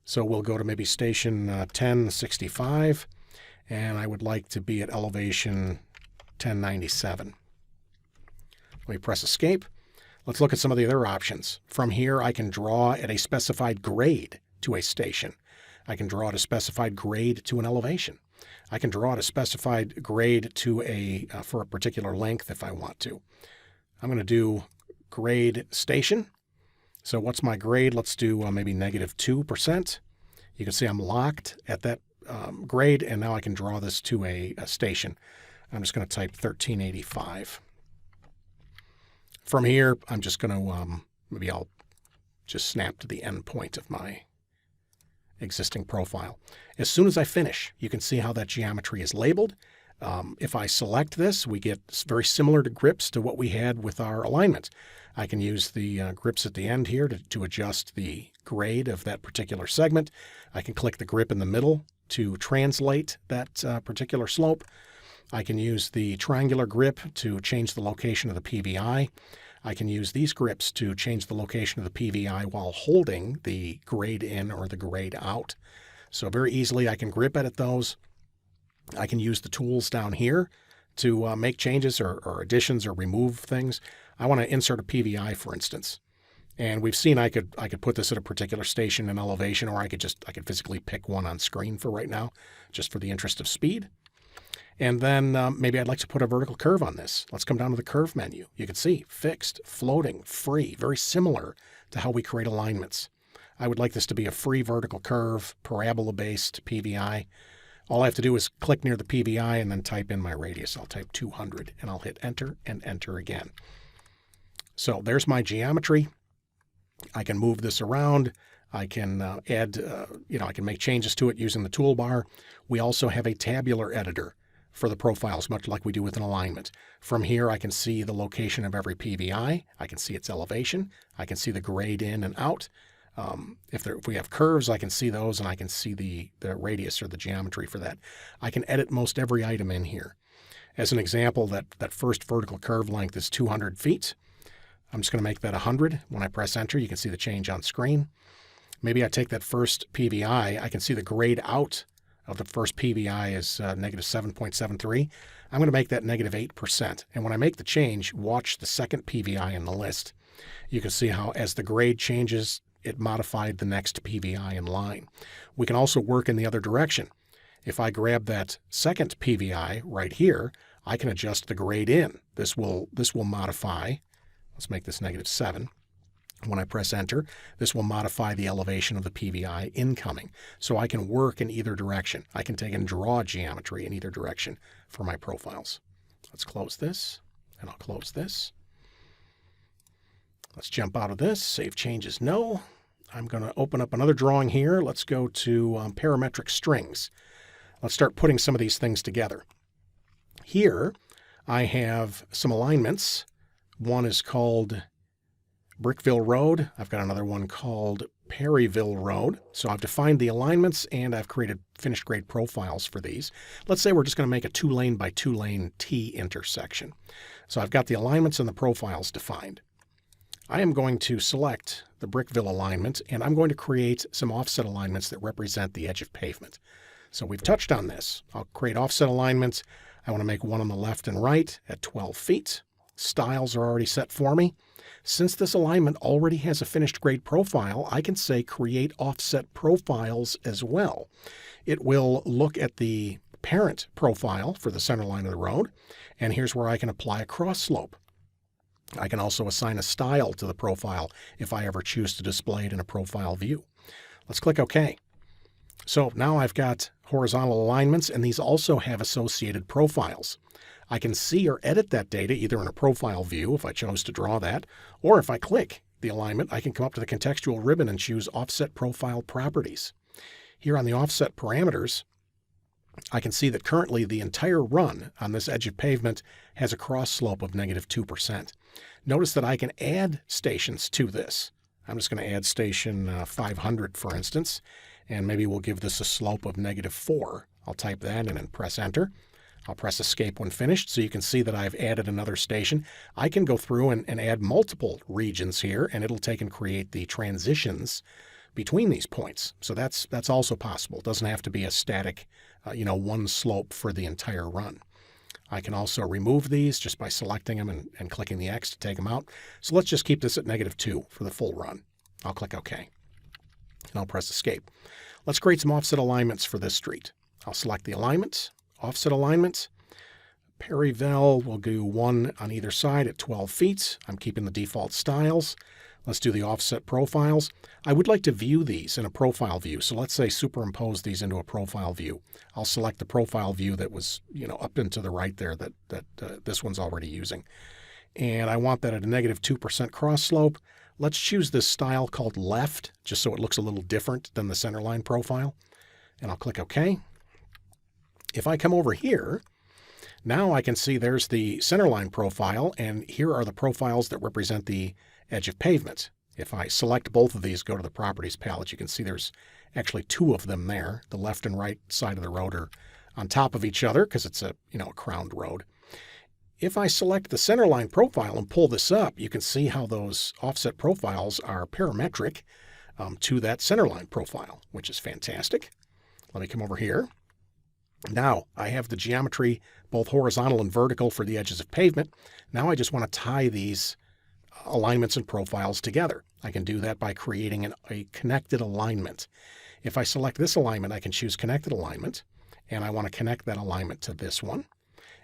So we'll go to maybe station 1065, and I would like to be at elevation 1097. Let me press escape. Let's look at some of the other options. From here, I can draw at a specified grade to a station. I can draw at a specified grade to an elevation. I can draw at a specified grade to for a particular length if I want to. I'm going to do grade station. So what's my grade? Let's do maybe -2%. You can see I'm locked at that grade, and now I can draw this to a station. I'm just going to type 1385. From here, I'm just going to, maybe I'll just snap to the end point of my existing profile. As soon as I finish, you can see how that geometry is labeled. If I select this, we get very similar to grips to what we had with our alignment. I can use the grips at the end here to adjust the grade of that particular segment. I can click the grip in the middle to translate that particular slope. I can use the triangular grip to change the location of the PVI. I can use these grips to change the location of the PVI while holding the grade in or the grade out. So very easily I can grip edit those. I can use the tools down here to make changes or additions or remove things. I want to insert a PVI, for instance. And we've seen I could put this at a particular station and elevation, or I could physically pick one on screen for right now, just for the interest of speed. And then maybe I'd like to put a vertical curve on this. Let's come down to the curve menu. You can see fixed, floating, free, very similar to how we create alignments. I would like this to be a free vertical curve, parabola-based PVI. All I have to do is click near the PVI and then type in my radius. I'll type 200, and I'll hit enter and enter again. So there's my geometry. I can move this around. I can add, I can make changes to it using the toolbar. We also have a tabular editor. for the profiles, much like we do with an alignment. From here, I can see the location of every PVI. I can see its elevation. I can see the grade in and out. If we have curves, I can see those, and I can see the radius or the geometry for that. I can edit most every item in here. As an example, that first vertical curve length is 200 feet. I'm just going to make that 100. When I press enter, you can see the change on screen. Maybe I take that first PVI. I can see the grade out of the first PVI is negative 7.73. I'm going to make that negative 8%. And when I make the change, watch the second PVI in the list. You can see how as the grade changes, it modified the next PVI in line. We can also work in the other direction. If I grab that second PVI right here, I can adjust the grade in. This will modify. Let's make this negative 7. When I press enter, this will modify the elevation of the PVI incoming. So I can work in either direction. I can take and draw geometry in either direction for my profiles. Let's close this, and I'll close this. Let's jump out of this. Save changes, no. I'm going to open up another drawing here. Let's go to parametric strings. Let's start putting some of these things together. Here, I have some alignments. One is called Brickville Road. I've got another one called Perryville Road. So I've defined the alignments, and I've created finished grade profiles for these. Let's say we're just going to make a 2-lane by 2-lane T intersection. So I've got the alignments and the profiles defined. I am going to select the Brickville alignment, and I'm going to create some offset alignments that represent the edge of pavement. So we've touched on this. I'll create offset alignments. I want to make one on the left and right at 12 feet. Styles are already set for me. Since this alignment already has a finished grade profile, I can say create offset profiles as well. It will look at the parent profile for the center line of the road, and here's where I can apply a cross slope. I can also assign a style to the profile if I ever choose to display it in a profile view. Let's click OK. So now I've got horizontal alignments, and these also have associated profiles. I can see or edit that data either in a profile view if I chose to draw that, or if I click the alignment, I can come up to the contextual ribbon and choose Offset Profile Properties. Here on the offset parameters, I can see that currently the entire run on this edge of pavement has a cross slope of negative 2%. Notice that I can add stations to this. I'm just going to add station 500, for instance, and maybe we'll give this a slope of negative 4. I'll type that in and press enter. I'll press escape when finished, so you can see that I've added another station. I can go through and add multiple regions here, and it'll take and create the transitions between these points. So that's also possible. It doesn't have to be a static, one slope for the entire run. I can also remove these just by selecting them and clicking the X to take them out. So let's just keep this at negative 2 for the full run. I'll click OK, and I'll press escape. Let's create some offset alignments for this street. I'll select the alignment, offset alignment. Perryville, we'll do one on either side at 12 feet. I'm keeping the default styles. Let's do the offset profiles. I would like to view these in a profile view. So let's say superimpose these into a profile view. I'll select the profile view that was, up and to the right there that this one's already using. And I want that at a negative 2% cross slope. Let's choose this style called left, just so it looks a little different than the centerline profile. And I'll click OK. If I come over here, now I can see there's the centerline profile, and here are the profiles that represent the edge of pavement. If I select both of these, go to the properties palette, you can see there's actually 2 of them there. The left and right side of the road are on top of each other because it's a crowned road. If I select the centerline profile and pull this up, you can see how those offset profiles are parametric to that centerline profile, which is fantastic. Let me come over here. Now I have the geometry, both horizontal and vertical, for the edges of pavement. Now I just want to tie these alignments and profiles together. I can do that by creating a connected alignment. If I select this alignment, I can choose connected alignment, and I want to connect that alignment to this one.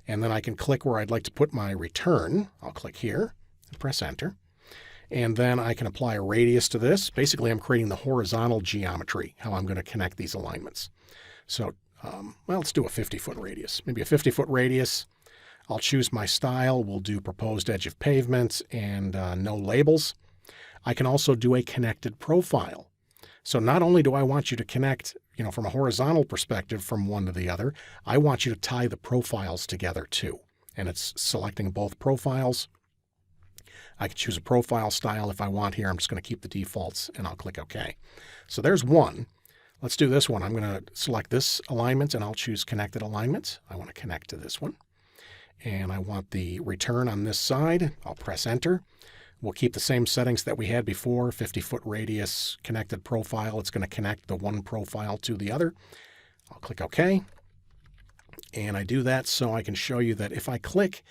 And then I can click where I'd like to put my return. I'll click here and press enter. And then I can apply a radius to this. Basically, I'm creating the horizontal geometry, how I'm going to connect these alignments. So, let's do a 50-foot radius. Maybe a 50-foot radius. I'll choose my style. We'll do proposed edge of pavement and no labels. I can also do a connected profile. So not only do I want you to connect, from a horizontal perspective from one to the other, I want you to tie the profiles together too. And it's selecting both profiles. I can choose a profile style if I want here. I'm just going to keep the defaults and I'll click OK. So there's one. Let's do this one. I'm going to select this alignment and I'll choose connected alignment. I want to connect to this one. And I want the return on this side. I'll press enter. We'll keep the same settings that we had before, 50-foot radius, connected profile. It's going to connect the one profile to the other. I'll click OK. And I do that so I can show you that if I click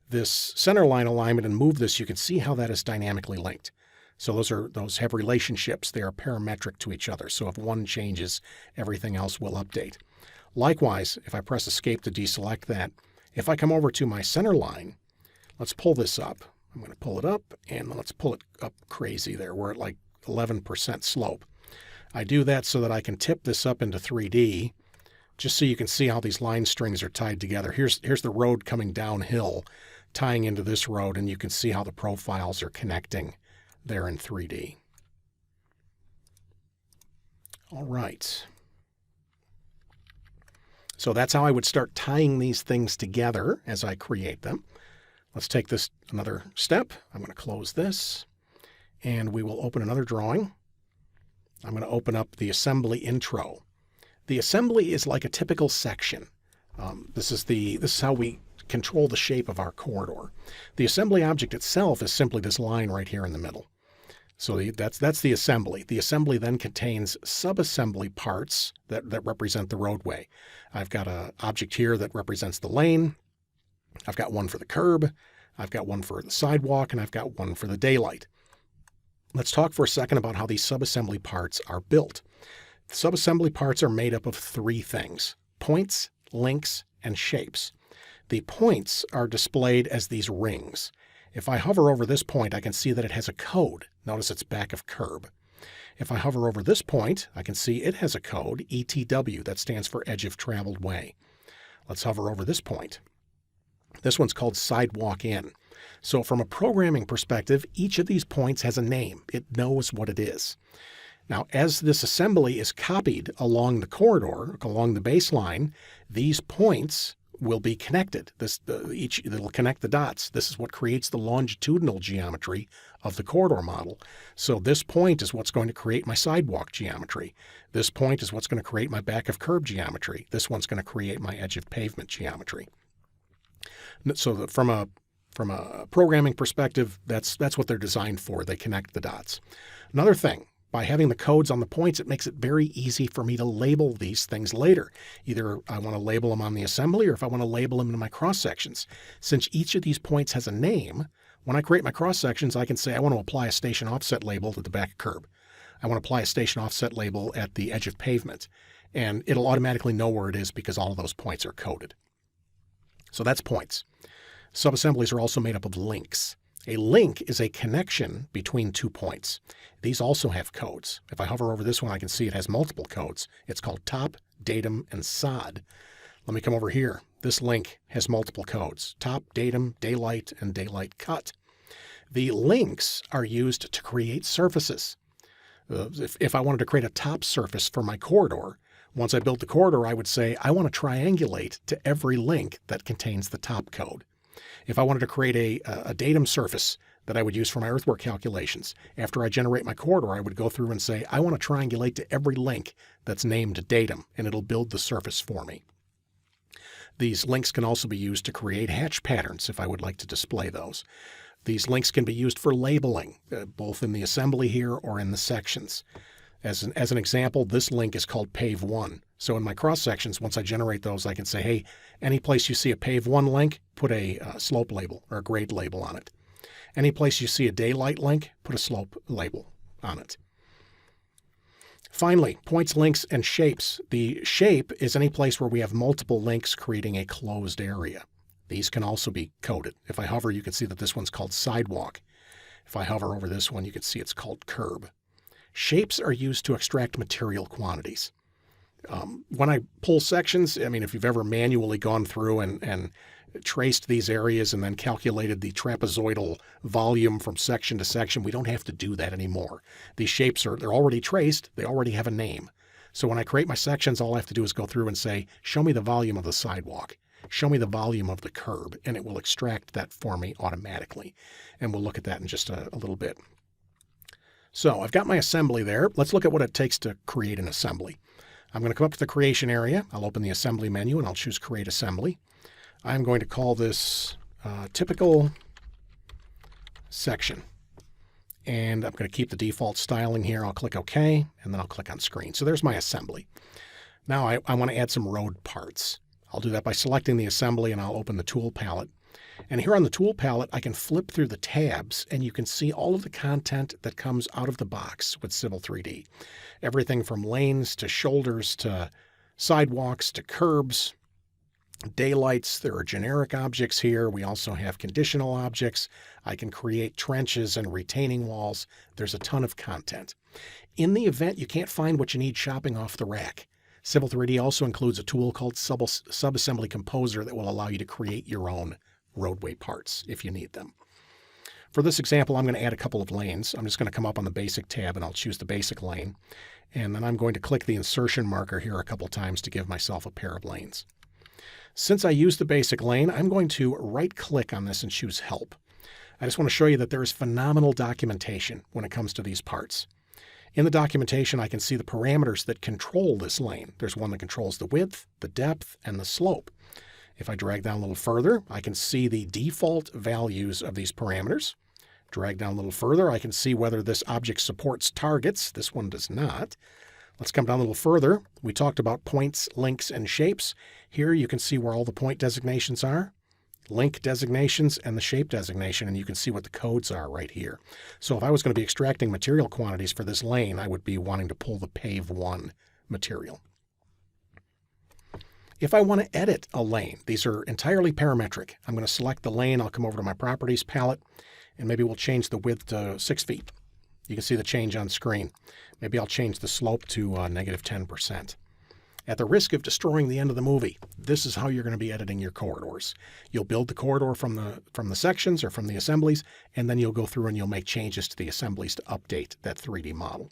this center line alignment and move this, you can see how that is dynamically linked. So those have relationships. They are parametric to each other. So if one changes, everything else will update. Likewise, if I press escape to deselect that, if I come over to my center line, let's pull this up. I'm going to pull it up and let's pull it up crazy there. We're at like 11% slope. I do that so that I can tip this up into 3D just so you can see how these line strings are tied together. Here's the road coming downhill, tying into this road, and you can see how the profiles are connecting there in 3D. All right. So that's how I would start tying these things together as I create them. Let's take this another step. I'm going to close this, and we will open another drawing. I'm going to open up the assembly intro. The assembly is like a typical section. This is how we control the shape of our corridor. The assembly object itself is simply this line right here in the middle. So that's the assembly. The assembly then contains subassembly parts that represent the roadway. I've got an object here that represents the lane. I've got one for the curb. I've got one for the sidewalk, and I've got one for the daylight. Let's talk for a second about how these subassembly parts are built. Subassembly parts are made up of three things: points, links, and shapes. The points are displayed as these rings. If I hover over this point, I can see that it has a code. Notice it's back of curb. If I hover over this point, I can see it has a code, ETW, that stands for edge of traveled way. Let's hover over this point. This one's called sidewalk in. So from a programming perspective, each of these points has a name. It knows what it is. Now, as this assembly is copied along the corridor, along the baseline, these points will be connected. It'll connect the dots. This is what creates the longitudinal geometry of the corridor model. So this point is what's going to create my sidewalk geometry. This point is what's going to create my back of curb geometry. This one's going to create my edge of pavement geometry. So from a programming perspective, that's what they're designed for. They connect the dots. Another thing, by having the codes on the points, it makes it very easy for me to label these things later. Either I want to label them on the assembly or if I want to label them in my cross-sections. Since each of these points has a name, when I create my cross-sections, I can say I want to apply a station offset label to the back curb. I want to apply a station offset label at the edge of pavement. And it'll automatically know where it is because all of those points are coded. So that's points. Subassemblies are also made up of links. A link is a connection between 2 points. These also have codes. If I hover over this one, I can see it has multiple codes. It's called top, datum, and sod. Let me come over here. This link has multiple codes: top, datum, daylight, and daylight cut. The links are used to create surfaces. If I wanted to create a top surface for my corridor, once I built the corridor, I would say I want to triangulate to every link that contains the top code. If I wanted to create a datum surface that I would use for my earthwork calculations, after I generate my corridor, I would go through and say, I want to triangulate to every link that's named datum, and it'll build the surface for me. These links can also be used to create hatch patterns if I would like to display those. These links can be used for labeling, both in the assembly here or in the sections. As an example, this link is called Pave 1. So in my cross sections, once I generate those, I can say, hey, any place you see a Pave 1 link, put a slope label or a grade label on it. Any place you see a daylight link, put a slope label on it. Finally, points, links, and shapes. The shape is any place where we have multiple links creating a closed area. These can also be coded. If I hover, you can see that this one's called sidewalk. If I hover over this one, you can see it's called curb. Shapes are used to extract material quantities. When I pull sections, I mean, if you've ever manually gone through and traced these areas and then calculated the trapezoidal volume from section to section. We don't have to do that anymore. These shapes they're already traced. They already have a name. So when I create my sections, all I have to do is go through and say, show me the volume of the sidewalk. Show me the volume of the curb, and it will extract that for me automatically. And we'll look at that in just a little bit. So I've got my assembly there. Let's look at what it takes to create an assembly. I'm going to come up to the creation area. I'll open the assembly menu and I'll choose create assembly. I'm going to call this typical section. And I'm going to keep the default styling here. I'll click OK, and then I'll click on screen. So there's my assembly. Now I want to add some road parts. I'll do that by selecting the assembly, and I'll open the tool palette. And here on the tool palette, I can flip through the tabs, and you can see all of the content that comes out of the box with Civil 3D. Everything from lanes to shoulders to sidewalks to curbs, daylights. There are generic objects here. We also have conditional objects. I can create trenches and retaining walls. There's a ton of content. In the event you can't find what you need shopping off the rack, Civil 3D also includes a tool called Subassembly Composer that will allow you to create your own roadway parts if you need them. For this example, I'm going to add a couple of lanes. I'm just going to come up on the Basic tab and I'll choose the basic lane. And then I'm going to click the insertion marker here a couple times to give myself a pair of lanes. Since I use the basic lane, I'm going to right-click on this and choose Help. I just want to show you that there is phenomenal documentation when it comes to these parts. In the documentation, I can see the parameters that control this lane. There's one that controls the width, the depth, and the slope. If I drag down a little further, I can see the default values of these parameters. Drag down a little further, I can see whether this object supports targets. This one does not. Let's come down a little further. We talked about points, links, and shapes. Here you can see where all the point designations are, link designations, and the shape designation, and you can see what the codes are right here. So if I was going to be extracting material quantities for this lane, I would be wanting to pull the Pave 1 material. If I want to edit a lane, these are entirely parametric. I'm going to select the lane. I'll come over to my Properties palette, and maybe we'll change the width to 6 feet. You can see the change on screen. Maybe I'll change the slope to -10%. At the risk of destroying the end of the movie, this is how you're going to be editing your corridors. You'll build the corridor from the sections or from the assemblies, and then you'll go through and you'll make changes to the assemblies to update that 3D model.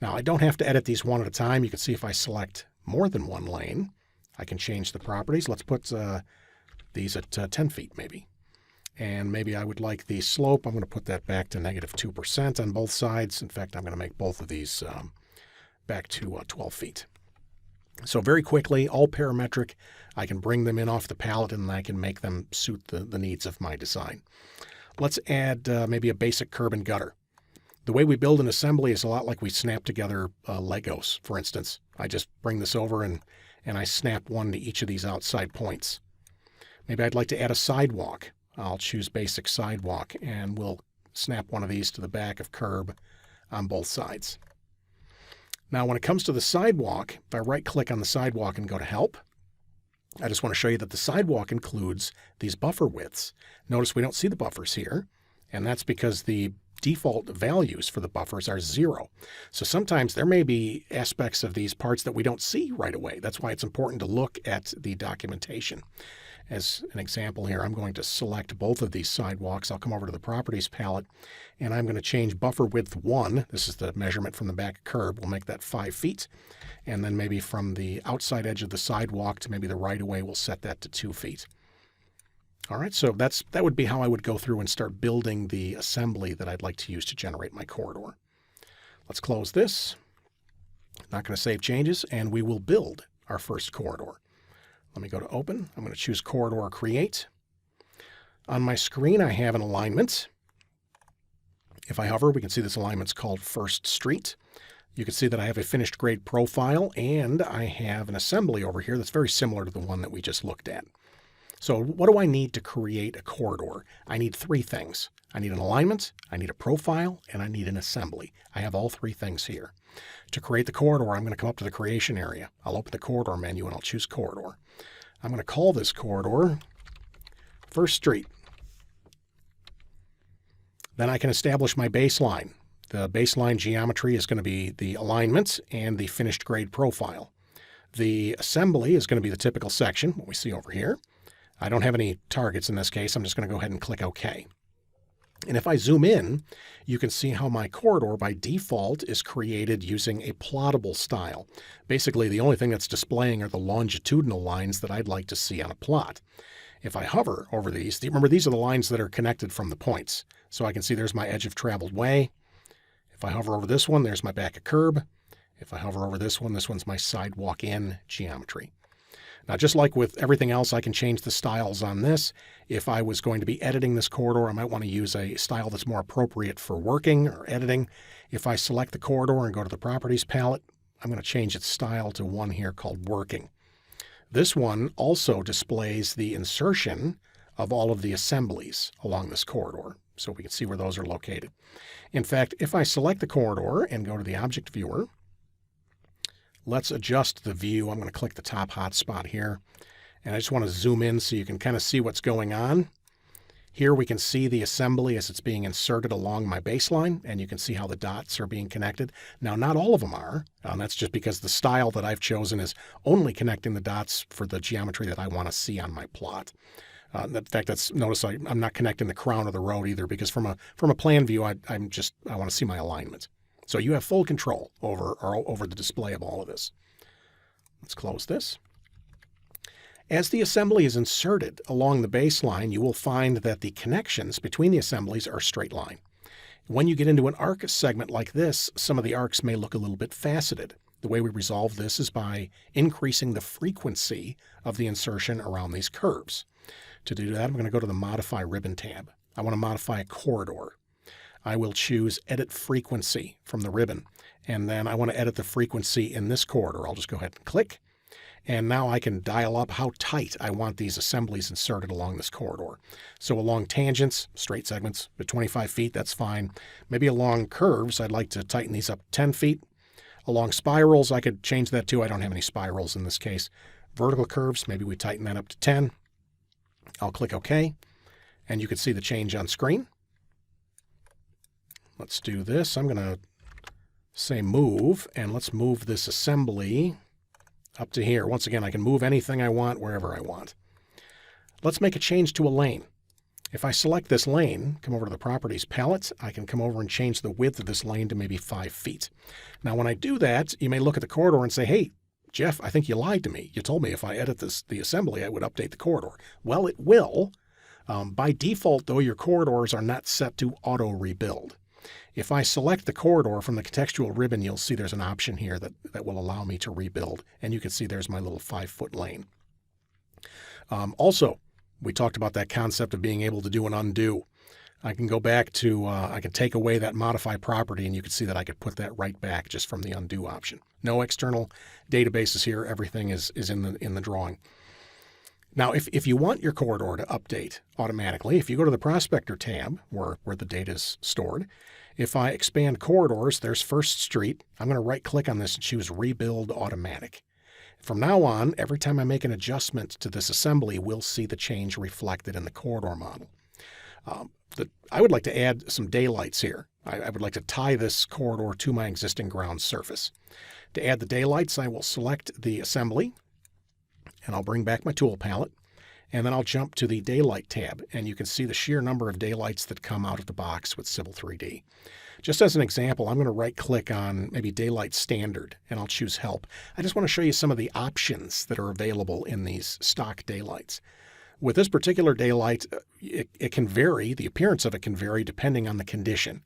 Now, I don't have to edit these one at a time. You can see if I select more than one lane, I can change the properties. Let's put these at 10 feet maybe. And maybe I would like the slope. I'm going to put that back to -2% on both sides. In fact, I'm going to make both of these back to 12 feet. So very quickly, all parametric, I can bring them in off the palette and I can make them suit the needs of my design. Let's add maybe a basic curb and gutter. The way we build an assembly is a lot like we snap together Legos, for instance. I just bring this over and I snap one to each of these outside points. Maybe I'd like to add a sidewalk. I'll choose basic sidewalk and we'll snap one of these to the back of curb on both sides. Now, when it comes to the sidewalk, if I right-click on the sidewalk and go to Help, I just want to show you that the sidewalk includes these buffer widths. Notice we don't see the buffers here, and that's because the default values for the buffers are 0. So sometimes there may be aspects of these parts that we don't see right away. That's why it's important to look at the documentation. As an example here, I'm going to select both of these sidewalks. I'll come over to the Properties palette, and I'm going to change buffer width 1. This is the measurement from the back curb. We'll make that 5 feet. And then maybe from the outside edge of the sidewalk to maybe the right-of-way, we'll set that to 2 feet. All right, so that would be how I would go through and start building the assembly that I'd like to use to generate my corridor. Let's close this. Not going to save changes, and we will build our first corridor. Let me go to Open. I'm going to choose Corridor Create. On my screen, I have an alignment. If I hover, we can see this alignment's called First Street. You can see that I have a finished grade profile, and I have an assembly over here that's very similar to the one that we just looked at. So what do I need to create a corridor? I need 3 things. I need an alignment, I need a profile, and I need an assembly. I have all 3 things here. To create the corridor, I'm going to come up to the creation area. I'll open the corridor menu and I'll choose corridor. I'm going to call this corridor First Street. Then I can establish my baseline. The baseline geometry is going to be the alignment and the finished grade profile. The assembly is going to be the typical section, what we see over here. I don't have any targets in this case. I'm just going to go ahead and click OK. And if I zoom in, you can see how my corridor by default is created using a plottable style. Basically, the only thing that's displaying are the longitudinal lines that I'd like to see on a plot. If I hover over these, remember these are the lines that are connected from the points. So I can see there's my edge of traveled way. If I hover over this one, there's my back of curb. If I hover over this one's my sidewalk in geometry. Now, just like with everything else, I can change the styles on this. If I was going to be editing this corridor, I might want to use a style that's more appropriate for working or editing. If I select the corridor and go to the Properties palette, I'm going to change its style to one here called Working. This one also displays the insertion of all of the assemblies along this corridor, so we can see where those are located. In fact, if I select the corridor and go to the Object Viewer, let's adjust the view. I'm going to click the top hotspot here, and I just want to zoom in so you can kind of see what's going on. Here we can see the assembly as it's being inserted along my baseline, and you can see how the dots are being connected. Now, not all of them are, and that's just because the style that I've chosen is only connecting the dots for the geometry that I want to see on my plot. In fact, notice I'm not connecting the crown of the road either, because from a plan view, I want to see my alignment. So you have full control over the display of all of this. Let's close this. As the assembly is inserted along the baseline, you will find that the connections between the assemblies are straight line. When you get into an arc segment like this, some of the arcs may look a little bit faceted. The way we resolve this is by increasing the frequency of the insertion around these curves. To do that, I'm going to go to the Modify Ribbon tab. I want to modify a corridor. I will choose Edit Frequency from the ribbon, and then I want to edit the frequency in this corridor. I'll just go ahead and click, and now I can dial up how tight I want these assemblies inserted along this corridor. So along tangents, straight segments, at 25 feet, that's fine. Maybe along curves, I'd like to tighten these up 10 feet. Along spirals, I could change that too. I don't have any spirals in this case. Vertical curves, maybe we tighten that up to 10. I'll click OK, and you can see the change on screen. Let's do this. I'm going to say move, and let's move this assembly up to here. Once again, I can move anything I want wherever I want. Let's make a change to a lane. If I select this lane, come over to the Properties palette, I can come over and change the width of this lane to maybe 5 feet. Now, when I do that, you may look at the corridor and say, hey, Jeff, I think you lied to me. You told me if I edit the assembly, I would update the corridor. Well, it will. By default, though, your corridors are not set to auto-rebuild. If I select the corridor from the contextual ribbon, you'll see there's an option here that will allow me to rebuild. And you can see there's my little 5-foot lane. Also, we talked about that concept of being able to do an undo. I can go back to, I can take away that modify property, and you can see that I could put that right back just from the undo option. No external databases here. Everything is in the drawing. Now, if you want your corridor to update automatically, if you go to the Prospector tab where the data is stored, if I expand corridors, there's First Street. I'm going to right-click on this and choose Rebuild Automatic. From now on, every time I make an adjustment to this assembly, we'll see the change reflected in the corridor model. I would like to add some daylights here. I would like to tie this corridor to my existing ground surface. To add the daylights, I will select the assembly, and I'll bring back my tool palette, and then I'll jump to the Daylight tab, and you can see the sheer number of daylights that come out of the box with Civil 3D. Just as an example, I'm going to right-click on maybe Daylight Standard, and I'll choose Help. I just want to show you some of the options that are available in these stock daylights. With this particular daylight, it can vary, the appearance of it can vary depending on the condition.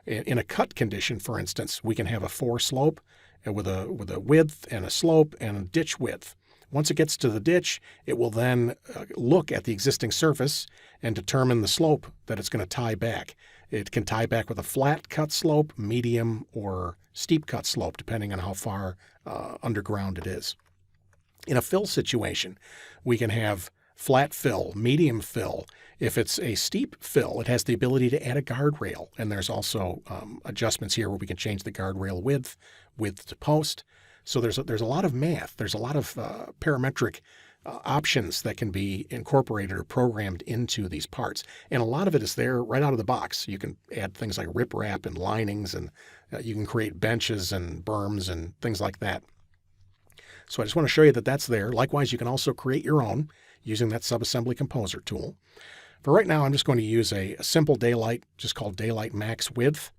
In a cut condition, for instance, we can have a 4 slope with a width and a slope and a ditch width. Once it gets to the ditch, it will then look at the existing surface and determine the slope that it's going to tie back. It can tie back with a flat cut slope, medium, or steep cut slope, depending on how far underground it is. In a fill situation, we can have flat fill, medium fill. If it's a steep fill, it has the ability to add a guardrail. And there's also adjustments here where we can change the guardrail width to post. So there's a lot of math. There's a lot of parametric options that can be incorporated or programmed into these parts. And a lot of it is there right out of the box. You can add things like riprap and linings, and you can create benches and berms and things like that. So I just want to show you that that's there. Likewise, you can also create your own using that subassembly composer tool. For right now, I'm just going to use a simple daylight, just called daylight max width.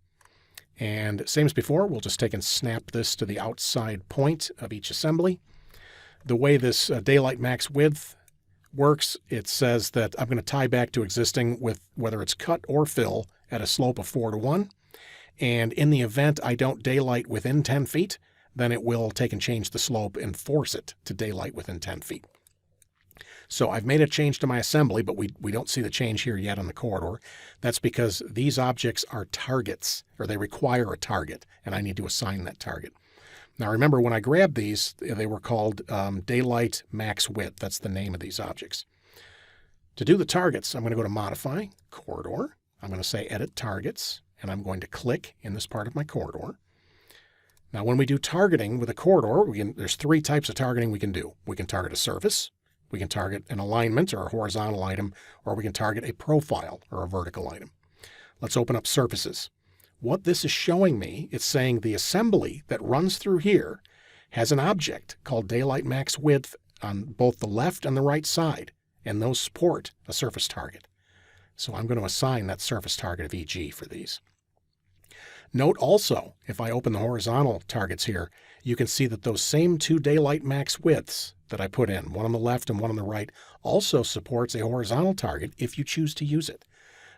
And same as before, we'll just take and snap this to the outside point of each assembly. The way this daylight max width works, it says that I'm going to tie back to existing with whether it's cut or fill at a slope of 4:1. And in the event I don't daylight within 10 feet, then it will take and change the slope and force it to daylight within 10 feet. So I've made a change to my assembly, but we don't see the change here yet on the corridor. That's because these objects are targets, or they require a target, and I need to assign that target. Now remember, when I grabbed these, they were called daylight max width. That's the name of these objects. To do the targets, I'm going to go to Modify, Corridor. I'm going to say Edit Targets, and I'm going to click in this part of my corridor. Now when we do targeting with a corridor, there's three types of targeting we can do. We can target a surface, we can target an alignment or a horizontal item, or we can target a profile or a vertical item. Let's open up surfaces. What this is showing me, it's saying the assembly that runs through here has an object called daylight max width on both the left and the right side, and those support a surface target. So I'm going to assign that surface target of EG for these. Note also, if I open the horizontal targets here, you can see that those same two daylight max widths that I put in, one on the left and one on the right, also supports a horizontal target if you choose to use it.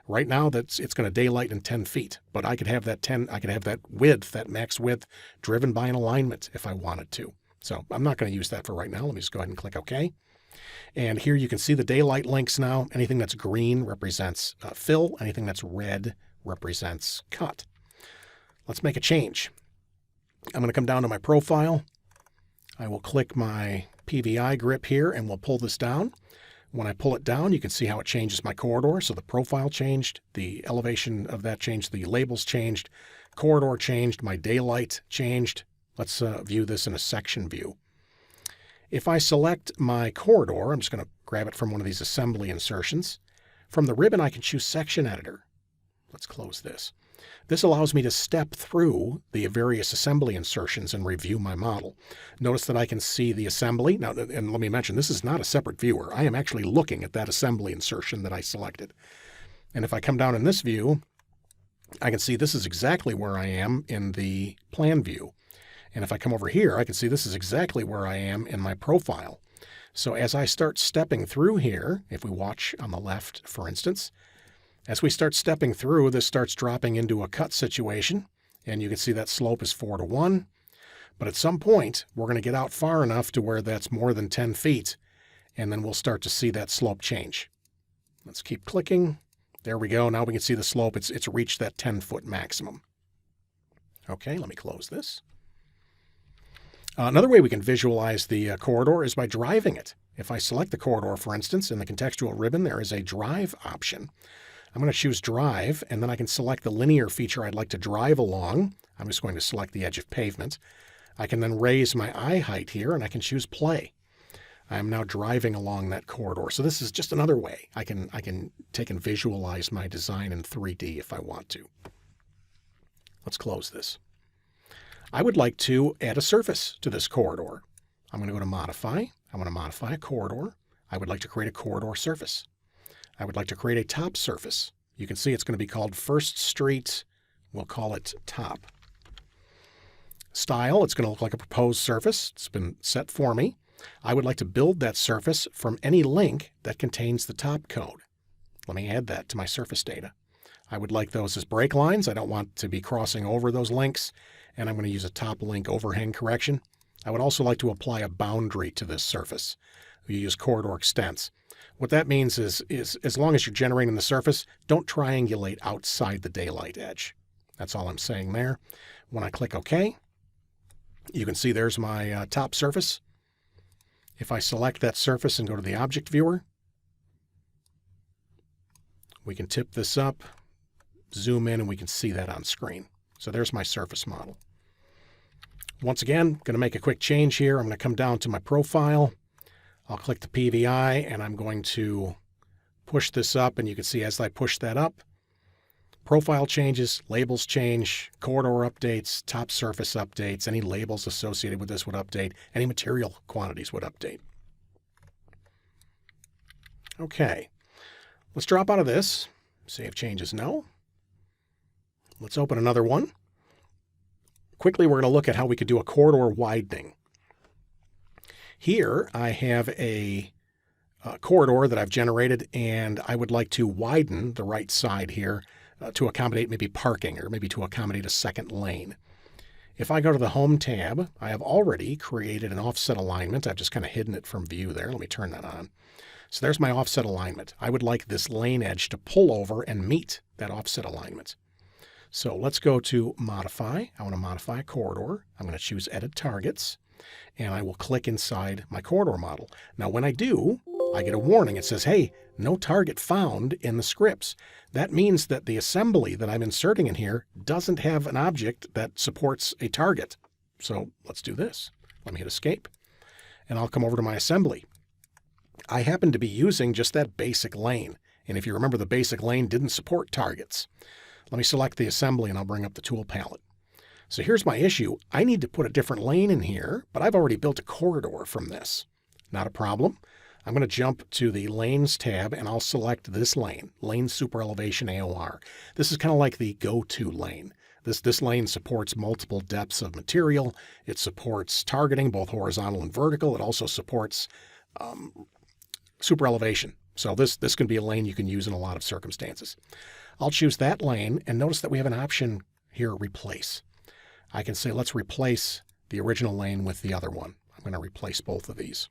Right now, it's going to daylight in 10 feet, but I could have that width, that max width, driven by an alignment if I wanted to. So I'm not going to use that for right now. Let me just go ahead and click OK. And here you can see the daylight links now. Anything that's green represents fill. Anything that's red represents cut. Let's make a change. I'm going to come down to my profile. I will click my PVI grip here and we'll pull this down. When I pull it down, you can see how it changes my corridor. So the profile changed, the elevation of that changed, the labels changed, corridor changed, my daylight changed. Let's view this in a section view. If I select my corridor, I'm just going to grab it from one of these assembly insertions. From the ribbon, I can choose Section Editor. Let's close this. This allows me to step through the various assembly insertions and review my model. Notice that I can see the assembly. Now, and let me mention, this is not a separate viewer. I am actually looking at that assembly insertion that I selected. And if I come down in this view, I can see this is exactly where I am in the plan view. And if I come over here, I can see this is exactly where I am in my profile. So as I start stepping through here, if we watch on the left, for instance, as we start stepping through, this starts dropping into a cut situation, and you can see that slope is 4:1. But at some point, we're going to get out far enough to where that's more than 10 feet, and then we'll start to see that slope change. Let's keep clicking. There we go. Now we can see the slope. It's reached that 10-foot maximum. Okay, let me close this. Another way we can visualize the corridor is by driving it. If I select the corridor, for instance, in the contextual ribbon, there is a drive option. I'm going to choose drive, and then I can select the linear feature I'd like to drive along. I'm just going to select the edge of pavement. I can then raise my eye height here, and I can choose play. I'm now driving along that corridor. So this is just another way I can take and visualize my design in 3D if I want to. Let's close this. I would like to add a surface to this corridor. I'm going to go to Modify. I want to modify a corridor. I would like to create a corridor surface. I would like to create a top surface. You can see it's going to be called First Street. We'll call it Top. Style, it's going to look like a proposed surface. It's been set for me. I would like to build that surface from any link that contains the top code. Let me add that to my surface data. I would like those as break lines. I don't want to be crossing over those links, and I'm going to use a top link overhang correction. I would also like to apply a boundary to this surface. We use corridor extents. What that means is as long as you're generating the surface, don't triangulate outside the daylight edge. That's all I'm saying there. When I click OK, you can see there's my top surface. If I select that surface and go to the object viewer, we can tip this up, zoom in, and we can see that on screen. So there's my surface model. Once again, going to make a quick change here. I'm going to come down to my profile. I'll click the PVI, and I'm going to push this up, and you can see as I push that up, profile changes, labels change, corridor updates, top surface updates, any labels associated with this would update, any material quantities would update. Okay, let's drop out of this. Save changes, no. Let's open another one. Quickly, we're going to look at how we could do a corridor widening. Here, I have a corridor that I've generated, and I would like to widen the right side here to accommodate maybe parking or maybe to accommodate a second lane. If I go to the Home tab, I have already created an offset alignment. I've just kind of hidden it from view there. Let me turn that on. So there's my offset alignment. I would like this lane edge to pull over and meet that offset alignment. So let's go to Modify. I want to modify a corridor. I'm going to choose Edit Targets, and I will click inside my corridor model. Now when I do, I get a warning. It says, hey, no target found in the scripts. That means that the assembly that I'm inserting in here doesn't have an object that supports a target. So let's do this. Let me hit Escape, and I'll come over to my assembly. I happen to be using just that basic lane. And if you remember, the basic lane didn't support targets. Let me select the assembly, and I'll bring up the tool palette. So here's my issue. I need to put a different lane in here, but I've already built a corridor from this. Not a problem. I'm going to jump to the Lanes tab, and I'll select this lane, Lane Superelevation AOR. This is kind of like the go-to lane. This lane supports multiple depths of material. It supports targeting, both horizontal and vertical. It also supports superelevation. So this can be a lane you can use in a lot of circumstances. I'll choose that lane, and notice that we have an option here, Replace. I can say, let's replace the original lane with the other one. I'm going to replace both of these.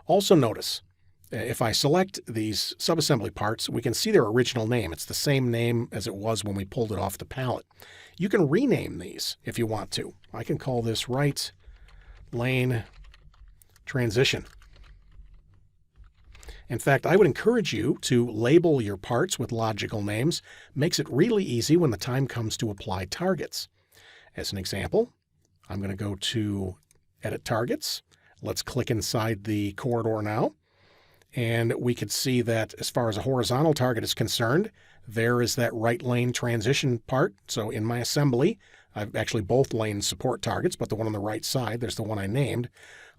Also notice, if I select these subassembly parts, we can see their original name. It's the same name as it was when we pulled it off the pallet. You can rename these if you want to. I can call this Right Lane Transition. In fact, I would encourage you to label your parts with logical names. Makes it really easy when the time comes to apply targets. As an example, I'm going to go to Edit Targets. Let's click inside the corridor now. And we could see that as far as a horizontal target is concerned, there is that right lane transition part. So in my assembly, I've actually both lanes support targets, but the one on the right side, there's the one I named.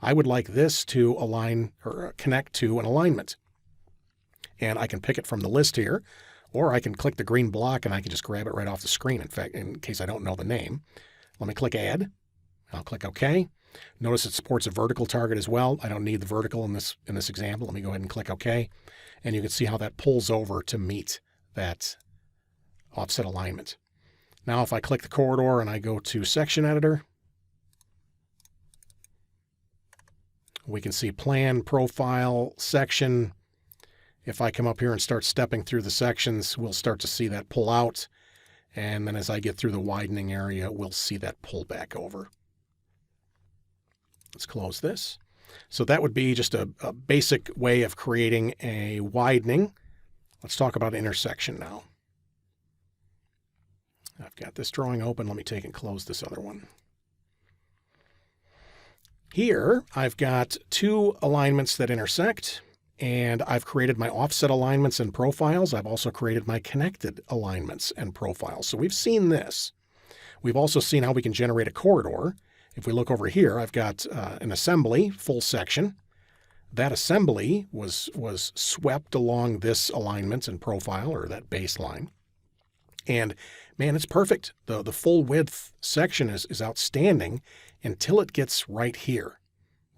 I would like this to align or connect to an alignment. And I can pick it from the list here, or I can click the green block and I can just grab it right off the screen, in fact, in case I don't know the name. Let me click Add. I'll click OK. Notice it supports a vertical target as well. I don't need the vertical in this example. Let me go ahead and click OK. And you can see how that pulls over to meet that offset alignment. Now if I click the corridor and I go to Section Editor, we can see Plan, Profile, Section. If I come up here and start stepping through the sections, we'll start to see that pull out. And then as I get through the widening area, we'll see that pull back over. Let's close this. So that would be just a basic way of creating a widening. Let's talk about intersection now. I've got this drawing open. Let me take and close this other one. Here, I've got two alignments that intersect, and I've created my offset alignments and profiles. I've also created my connected alignments and profiles. So we've seen this. We've also seen how we can generate a corridor. If we look over here, I've got an assembly, full section. That assembly was swept along this alignment and profile, or that baseline. And man, it's perfect. The full width section is outstanding until it gets right here.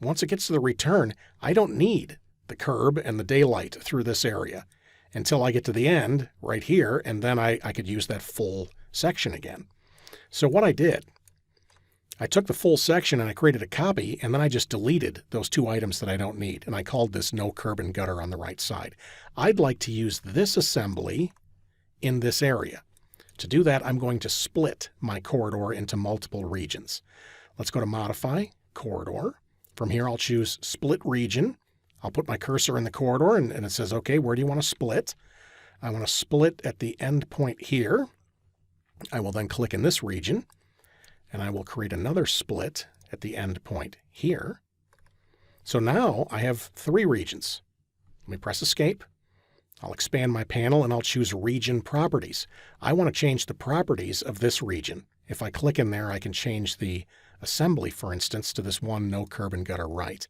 Once it gets to the return, I don't need the curb and the daylight through this area until I get to the end right here, and then I could use that full section again. So what I did, I took the full section and I created a copy, and then I just deleted those two items that I don't need, and I called this No Curb and Gutter on the right side. I'd like to use this assembly in this area. To do that, I'm going to split my corridor into multiple regions. Let's go to Modify, Corridor. From here, I'll choose Split Region. I'll put my cursor in the corridor, and it says, okay, where do you want to split? I want to split at the end point here. I will then click in this region, and I will create another split at the end point here. So now I have three regions. Let me press Escape. I'll expand my panel and I'll choose Region Properties. I want to change the properties of this region. If I click in there, I can change the assembly, for instance, to this one no curb and gutter right.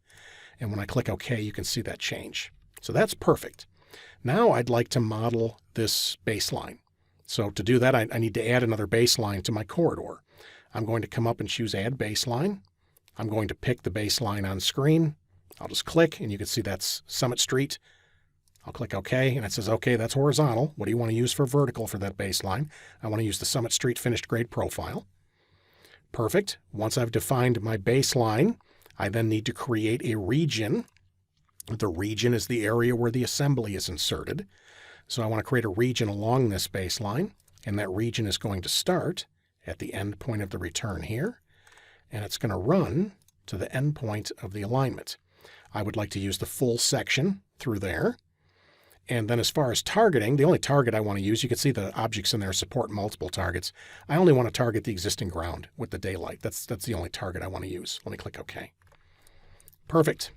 And when I click OK, you can see that change. So that's perfect. Now I'd like to model this baseline. So to do that, I need to add another baseline to my corridor. I'm going to come up and choose Add Baseline. I'm going to pick the baseline on screen. I'll just click, and you can see that's Summit Street. I'll click OK, and it says, OK, that's horizontal. What do you want to use for vertical for that baseline? I want to use the Summit Street finished grade profile. Perfect. Once I've defined my baseline, I then need to create a region. The region is the area where the assembly is inserted. So I want to create a region along this baseline, and that region is going to start at the end point of the return here, and it's going to run to the end point of the alignment. I would like to use the full section through there. And then as far as targeting, the only target I want to use, you can see the objects in there support multiple targets. I only want to target the existing ground with the daylight. That's the only target I want to use. Let me click OK. Perfect.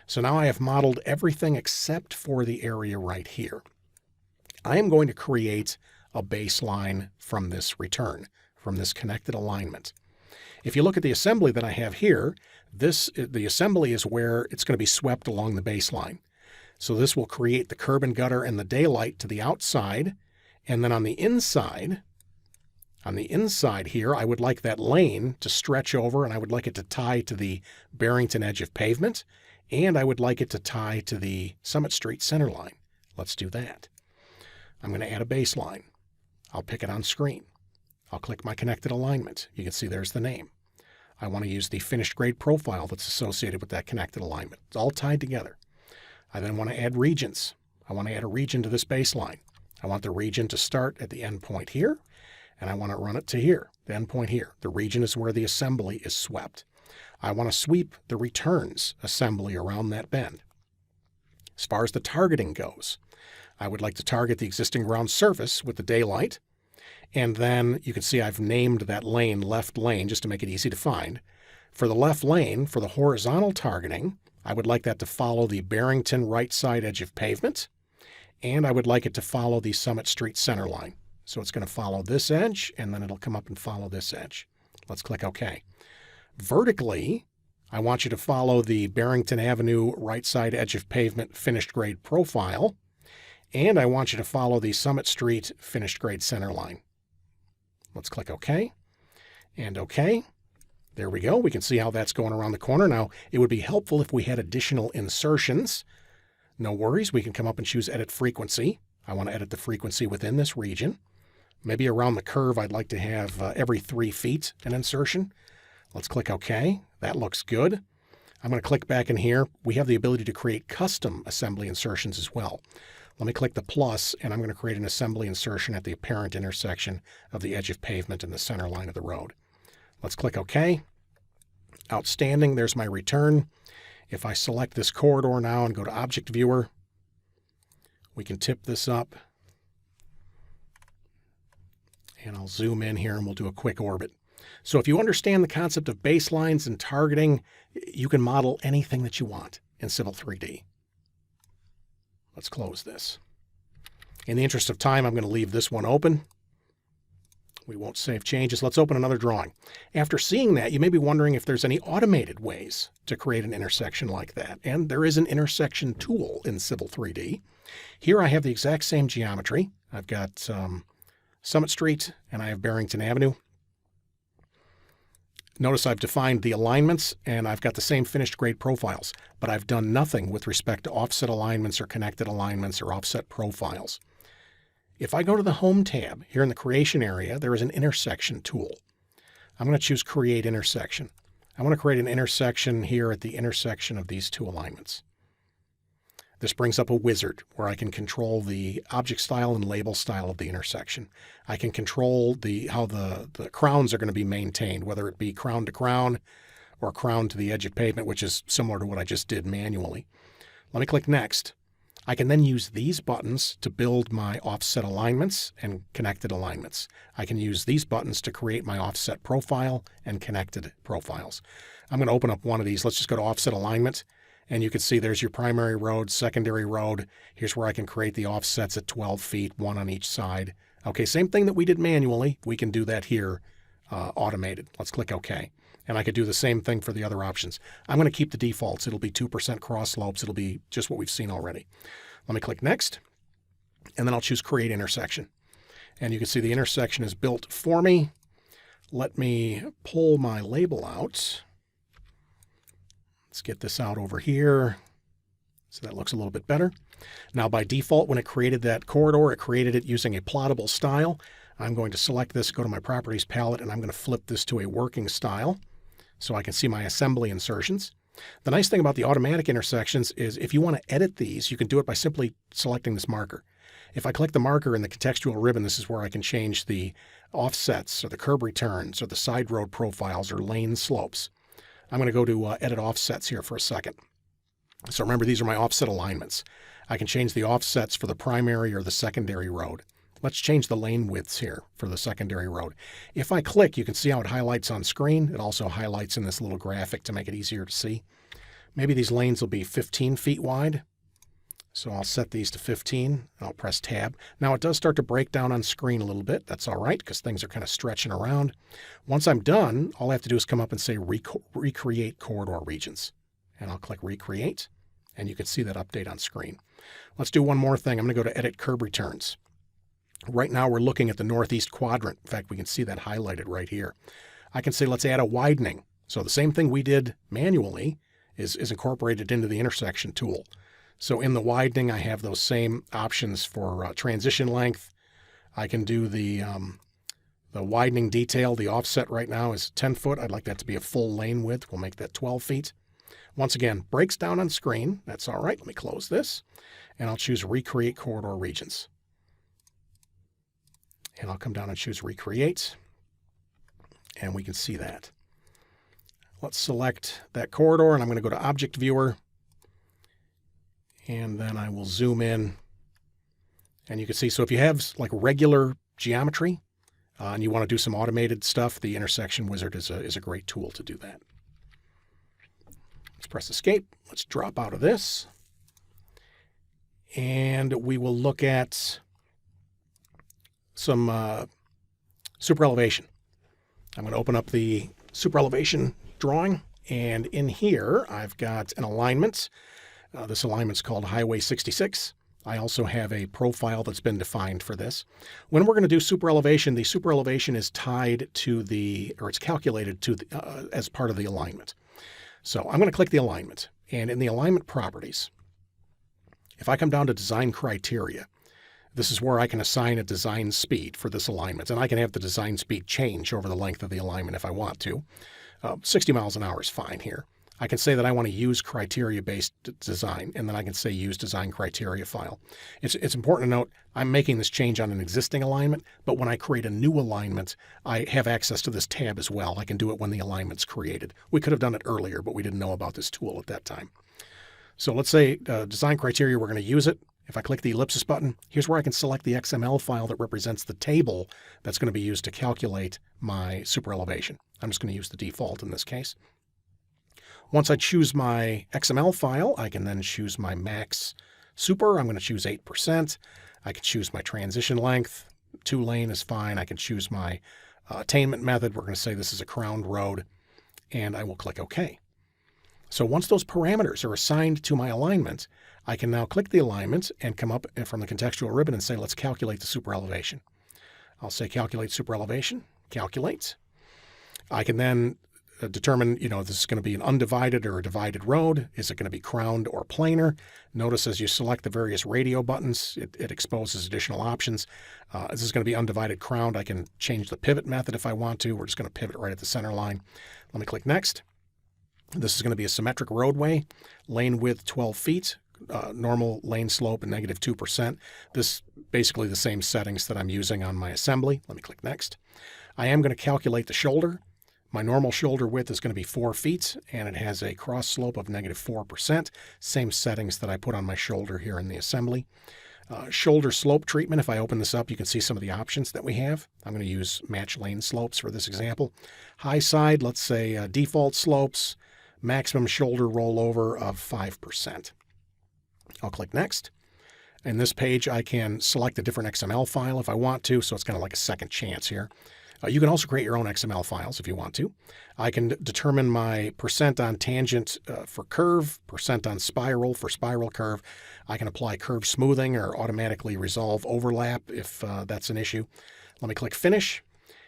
So now I have modeled everything except for the area right here. I am going to create a baseline from this return, from this connected alignment. If you look at the assembly that I have here, the assembly is where it's going to be swept along the baseline. So this will create the curb and gutter and the daylight to the outside. And then on the inside here, I would like that lane to stretch over, and I would like it to tie to the Barrington edge of pavement, and I would like it to tie to the Summit Street center line. Let's do that. I'm going to add a baseline. I'll pick it on screen. I'll click my connected alignment. You can see there's the name. I want to use the finished grade profile that's associated with that connected alignment. It's all tied together. I then want to add regions. I want to add a region to this baseline. I want the region to start at the end point here, and I want to run it to here, the end point here. The region is where the assembly is swept. I want to sweep the returns assembly around that bend. As far as the targeting goes, I would like to target the existing ground surface with the daylight, and then you can see I've named that lane left lane just to make it easy to find. For the left lane, for the horizontal targeting, I would like that to follow the Barrington right side edge of pavement, and I would like it to follow the Summit Street center line. So it's going to follow this edge, and then it'll come up and follow this edge. Let's click OK. Vertically, I want you to follow the Barrington Avenue right side edge of pavement finished grade profile, and I want you to follow the Summit Street finished grade center line. Let's click OK, and OK. There we go. We can see how that's going around the corner. Now, it would be helpful if we had additional insertions. No worries. We can come up and choose Edit Frequency. I want to edit the frequency within this region. Maybe around the curve, I'd like to have every 3 feet an insertion. Let's click OK. That looks good. I'm going to click back in here. We have the ability to create custom assembly insertions as well. Let me click the plus, and I'm going to create an assembly insertion at the apparent intersection of the edge of pavement and the center line of the road. Let's click OK. Outstanding. There's my return. If I select this corridor now and go to Object Viewer, we can tip this up. And I'll zoom in here and we'll do a quick orbit. So if you understand the concept of baselines and targeting, you can model anything that you want in Civil 3D. Let's close this. In the interest of time, I'm going to leave this one open. We won't save changes. Let's open another drawing. After seeing that, you may be wondering if there's any automated ways to create an intersection like that. And there is an intersection tool in Civil 3D. Here I have the exact same geometry. I've got Summit Street and I have Barrington Avenue. Notice I've defined the alignments and I've got the same finished grade profiles, but I've done nothing with respect to offset alignments or connected alignments or offset profiles. If I go to the Home tab, here in the Creation area, there is an intersection tool. I'm going to choose Create Intersection. I want to create an intersection here at the intersection of these two alignments. This brings up a wizard where I can control the object style and label style of the intersection. I can control how the crowns are going to be maintained, whether it be crown to crown or crown to the edge of pavement, which is similar to what I just did manually. Let me click Next. I can then use these buttons to build my offset alignments and connected alignments. I can use these buttons to create my offset profile and connected profiles. I'm going to open up one of these. Let's just go to Offset Alignment. And you can see there's your primary road, secondary road. Here's where I can create the offsets at 12 feet, one on each side. Okay, same thing that we did manually. We can do that here automated. Let's click OK. And I could do the same thing for the other options. I'm going to keep the defaults. It'll be 2% cross slopes. It'll be just what we've seen already. Let me click Next. And then I'll choose Create Intersection. And you can see the intersection is built for me. Let me pull my label out. Let's get this out over here. So that looks a little bit better. Now by default, when it created that corridor, it created it using a plottable style. I'm going to select this, go to my Properties palette, and I'm going to flip this to a working style so I can see my assembly insertions. The nice thing about the automatic intersections is if you want to edit these, you can do it by simply selecting this marker. If I click the marker in the contextual ribbon, this is where I can change the offsets or the curb returns or the side road profiles or lane slopes. I'm going to go to Edit Offsets here for a second. So remember, these are my offset alignments. I can change the offsets for the primary or the secondary road. Let's change the lane widths here for the secondary road. If I click, you can see how it highlights on screen. It also highlights in this little graphic to make it easier to see. Maybe these lanes will be 15 feet wide. So I'll set these to 15 and I'll press Tab. Now it does start to break down on screen a little bit. That's all right because things are kind of stretching around. Once I'm done, all I have to do is come up and say Recreate Corridor Regions. And I'll click Recreate and you can see that update on screen. Let's do one more thing. I'm going to go to Edit Curb Returns. Right now we're looking at the northeast quadrant. In fact, we can see that highlighted right here. I can say let's add a widening. So the same thing we did manually is incorporated into the intersection tool. So in the widening, I have those same options for transition length. I can do the widening detail. The offset right now is 10 foot. I'd like that to be a full lane width. We'll make that 12 feet. Once again, breaks down on screen. That's all right. Let me close this. And I'll choose Recreate Corridor Regions. And I'll come down and choose Recreate. And we can see that. Let's select that corridor, and I'm going to go to Object Viewer. And then I will zoom in. And you can see, so if you have like regular geometry and you want to do some automated stuff, the Intersection Wizard is a great tool to do that. Let's press Escape. Let's drop out of this. And we will look at some superelevation. I'm going to open up the superelevation drawing. And in here, I've got an alignment. This alignment's called Highway 66. I also have a profile that's been defined for this. When we're going to do superelevation, the superelevation is tied to it's calculated to as part of the alignment. So I'm going to click the alignment. And in the alignment properties, if I come down to design criteria, this is where I can assign a design speed for this alignment. And I can have the design speed change over the length of the alignment if I want to. 60 miles an hour is fine here. I can say that I want to use criteria-based design, and then I can say use design criteria file. It's important to note I'm making this change on an existing alignment, but when I create a new alignment, I have access to this tab as well. I can do it when the alignment's created. We could have done it earlier, but we didn't know about this tool at that time. So let's say design criteria, we're going to use it. If I click the ellipsis button, here's where I can select the XML file that represents the table that's going to be used to calculate my superelevation. I'm just going to use the default in this case. Once I choose my XML file, I can then choose my max super. I'm going to choose 8%. I can choose my transition length. 2-lane is fine. I can choose my attainment method. We're going to say this is a crowned road, and I will click OK. So once those parameters are assigned to my alignment, I can now click the alignment and come up from the contextual ribbon and say, let's calculate the superelevation. I'll say calculate superelevation, calculate. I can then determine, this is going to be an undivided or a divided road. Is it going to be crowned or planar? Notice as you select the various radio buttons, it exposes additional options. This is going to be undivided crowned. I can change the pivot method if I want to. We're just going to pivot right at the center line. Let me click Next. This is going to be a symmetric roadway, lane width 12 feet, normal lane slope and -2%. This basically the same settings that I'm using on my assembly. Let me click Next. I am going to calculate the shoulder. My normal shoulder width is going to be 4 feet, and it has a cross slope of -4%. Same settings that I put on my shoulder here in the assembly. Shoulder slope treatment, if I open this up, you can see some of the options that we have. I'm going to use match lane slopes for this example. High side, let's say default slopes. maximum shoulder rollover of 5%. I'll click Next. In this page, I can select a different XML file if I want to, so it's kind of like a second chance here. You can also create your own XML files if you want to. I can determine my percent on tangent for curve, percent on spiral for spiral curve. I can apply curve smoothing or automatically resolve overlap if that's an issue. Let me click Finish.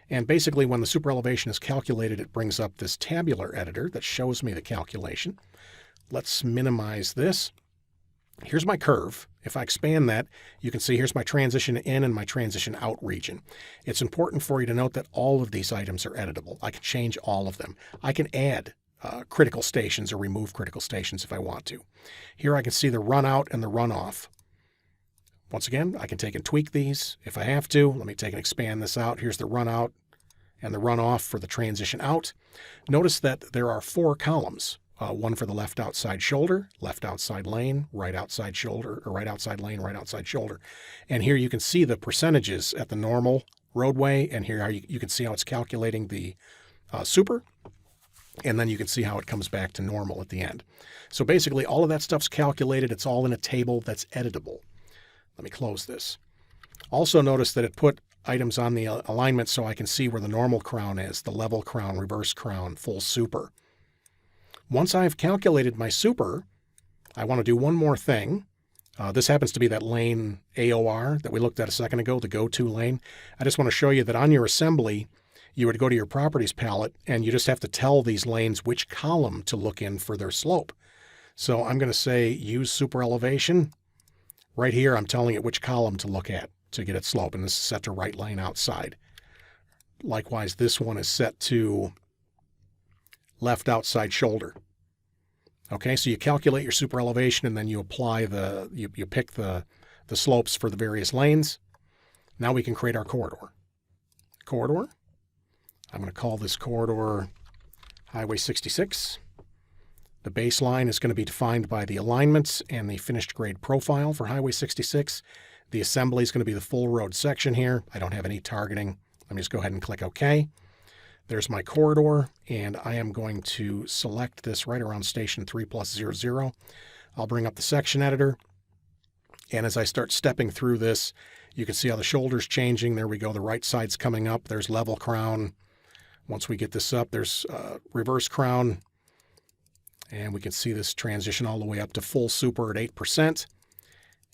And basically, when the superelevation is calculated, it brings up this tabular editor that shows me the calculation. Let's minimize this. Here's my curve. If I expand that, you can see here's my transition in and my transition out region. It's important for you to note that all of these items are editable. I can change all of them. I can add critical stations or remove critical stations if I want to. Here I can see the run out and the run off. Once again, I can take and tweak these if I have to. Let me take and expand this out. Here's the run out and the run off for the transition out. Notice that there are 4 columns. One for the left outside shoulder, left outside lane, right outside shoulder, or right outside lane, right outside shoulder. And here you can see the percentages at the normal roadway, and here you can see how it's calculating the super, and then you can see how it comes back to normal at the end. So basically all of that stuff's calculated. It's all in a table that's editable. Let me close this. Also notice that it put items on the alignment so I can see where the normal crown is, the level crown, reverse crown, full super. Once I've calculated my super, I want to do one more thing. This happens to be that lane AOR that we looked at a second ago, the go-to lane. I just want to show you that on your assembly, you would go to your properties palette and you just have to tell these lanes which column to look in for their slope. So I'm going to say use superelevation. Right here, I'm telling it which column to look at to get its slope, and this is set to right lane outside. Likewise, this one is set to left outside shoulder. Okay, so you calculate your superelevation and then you apply you pick the slopes for the various lanes. Now we can create our corridor. Corridor. I'm going to call this corridor Highway 66. The baseline is going to be defined by the alignments and the finished grade profile for Highway 66. The assembly is going to be the full road section here. I don't have any targeting. Let me just go ahead and click OK. There's my corridor, and I am going to select this right around station 3+00. I'll bring up the section editor, and as I start stepping through this, you can see how the shoulder's changing. There we go. The right side's coming up. There's level crown. Once we get this up, there's reverse crown, and we can see this transition all the way up to full super at 8%.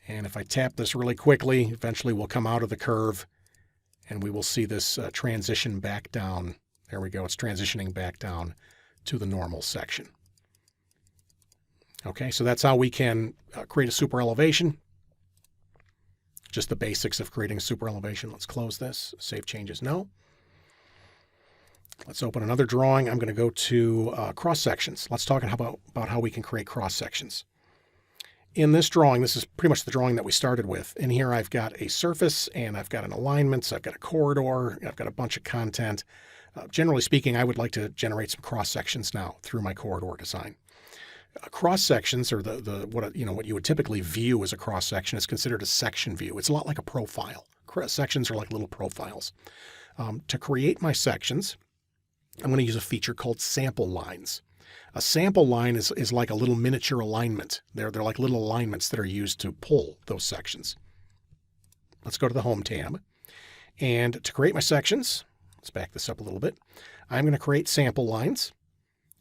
And if I tap this really quickly, eventually we'll come out of the curve, and we will see this transition back down. There we go. It's transitioning back down to the normal section. Okay, so that's how we can create a super elevation. Just the basics of creating a super elevation. Let's close this. Save changes, no. Let's open another drawing. I'm going to go to cross sections. Let's talk about how we can create cross sections. In this drawing, this is pretty much the drawing that we started with. In here, I've got a surface and I've got an alignment. So I've got a corridor. I've got a bunch of content. Generally speaking, I would like to generate some cross sections now through my corridor design. Cross sections, or what you would typically view as a cross section, is considered a section view. It's a lot like a profile. Sections are like little profiles. To create my sections, I'm going to use a feature called sample lines. A sample line is like a little miniature alignment. They're like little alignments that are used to pull those sections. Let's go to the Home tab. And to create my sections, let's back this up a little bit. I'm going to create sample lines.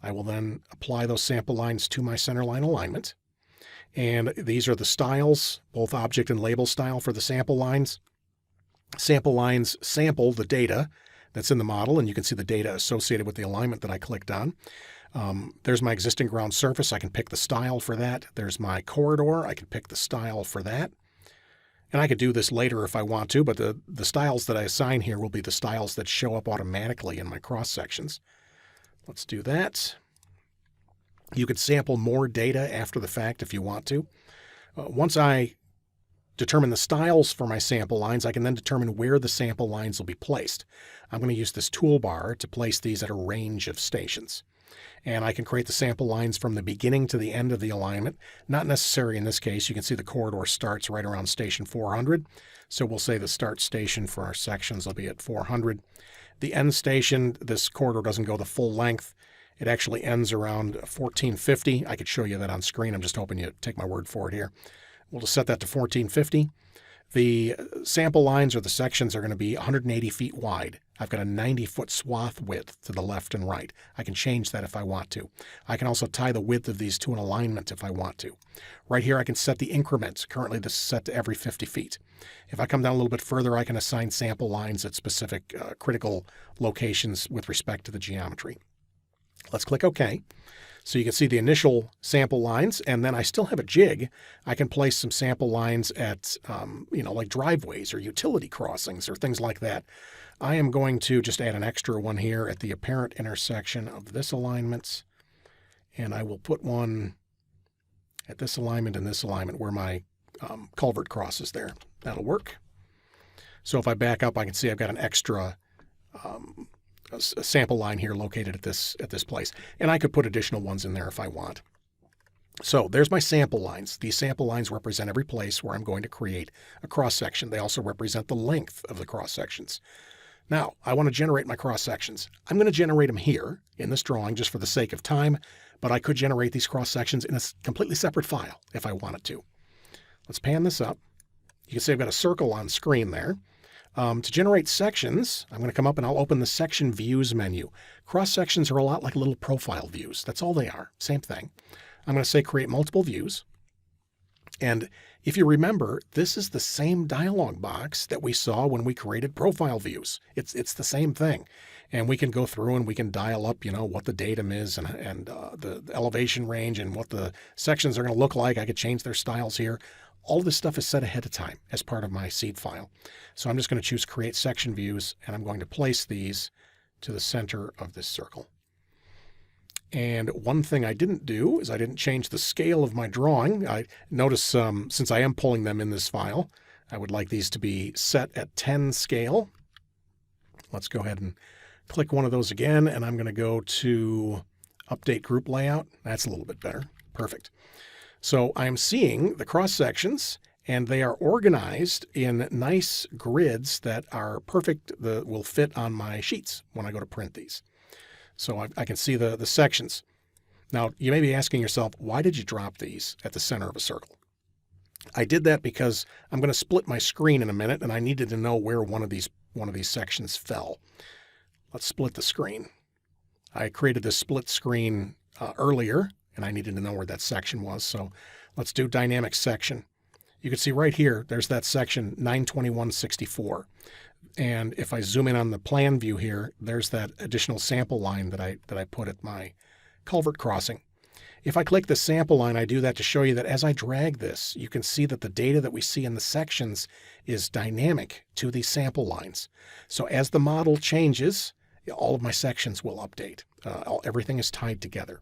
I will then apply those sample lines to my centerline alignment. And these are the styles, both object and label style for the sample lines. Sample lines sample the data that's in the model, and you can see the data associated with the alignment that I clicked on. There's my existing ground surface. I can pick the style for that. There's my corridor. I can pick the style for that. And I could do this later if I want to, but the styles that I assign here will be the styles that show up automatically in my cross sections. Let's do that. You could sample more data after the fact if you want to. Once I determine the styles for my sample lines, I can then determine where the sample lines will be placed. I'm going to use this toolbar to place these at a range of stations. And I can create the sample lines from the beginning to the end of the alignment. Not necessary in this case. You can see the corridor starts right around station 400. So we'll say the start station for our sections will be at 400. The end station, this corridor doesn't go the full length. It actually ends around 1450. I could show you that on screen. I'm just hoping you take my word for it here. We'll just set that to 1450. The sample lines or the sections are going to be 180 feet wide. I've got a 90-foot swath width to the left and right. I can change that if I want to. I can also tie the width of these to an alignment if I want to. Right here I can set the increments. Currently this is set to every 50 feet. If I come down a little bit further, I can assign sample lines at specific critical locations with respect to the geometry. Let's click OK. So you can see the initial sample lines, and then I still have a jig. I can place some sample lines at, like driveways or utility crossings or things like that. I am going to just add an extra one here at the apparent intersection of this alignment, and I will put one at this alignment and this alignment where my culvert crosses there. That'll work. So if I back up, I can see I've got an extra a sample line here located at this place. And I could put additional ones in there if I want. So there's my sample lines. These sample lines represent every place where I'm going to create a cross-section. They also represent the length of the cross-sections. Now, I want to generate my cross-sections. I'm going to generate them here in this drawing just for the sake of time, but I could generate these cross-sections in a completely separate file if I wanted to. Let's pan this up. You can see I've got a circle on screen there. To generate sections, I'm going to come up and I'll open the Section Views menu. Cross-sections are a lot like little profile views. That's all they are. Same thing. I'm going to say Create Multiple Views. And if you remember, this is the same dialog box that we saw when we created profile views. It's the same thing. And we can go through and we can dial up, what the datum is and the elevation range and what the sections are going to look like. I could change their styles here. All of this stuff is set ahead of time as part of my seed file. So I'm just going to choose Create Section Views, and I'm going to place these to the center of this circle. And one thing I didn't do is I didn't change the scale of my drawing. I notice since I am pulling them in this file, I would like these to be set at 10 scale. Let's go ahead and click one of those again, and I'm going to go to Update Group Layout. That's a little bit better. Perfect. So I'm seeing the cross sections, and they are organized in nice grids that are perfect, that will fit on my sheets when I go to print these. So I can see the sections. Now, you may be asking yourself, why did you drop these at the center of a circle? I did that because I'm going to split my screen in a minute, and I needed to know where one of these sections fell. Let's split the screen. I created this split screen earlier, and I needed to know where that section was. So let's do Dynamic Section. You can see right here, there's that section 92164. And if I zoom in on the plan view here, there's that additional sample line that I put at my culvert crossing. If I click the sample line, I do that to show you that as I drag this, you can see that the data that we see in the sections is dynamic to these sample lines. So as the model changes, all of my sections will update. Everything is tied together.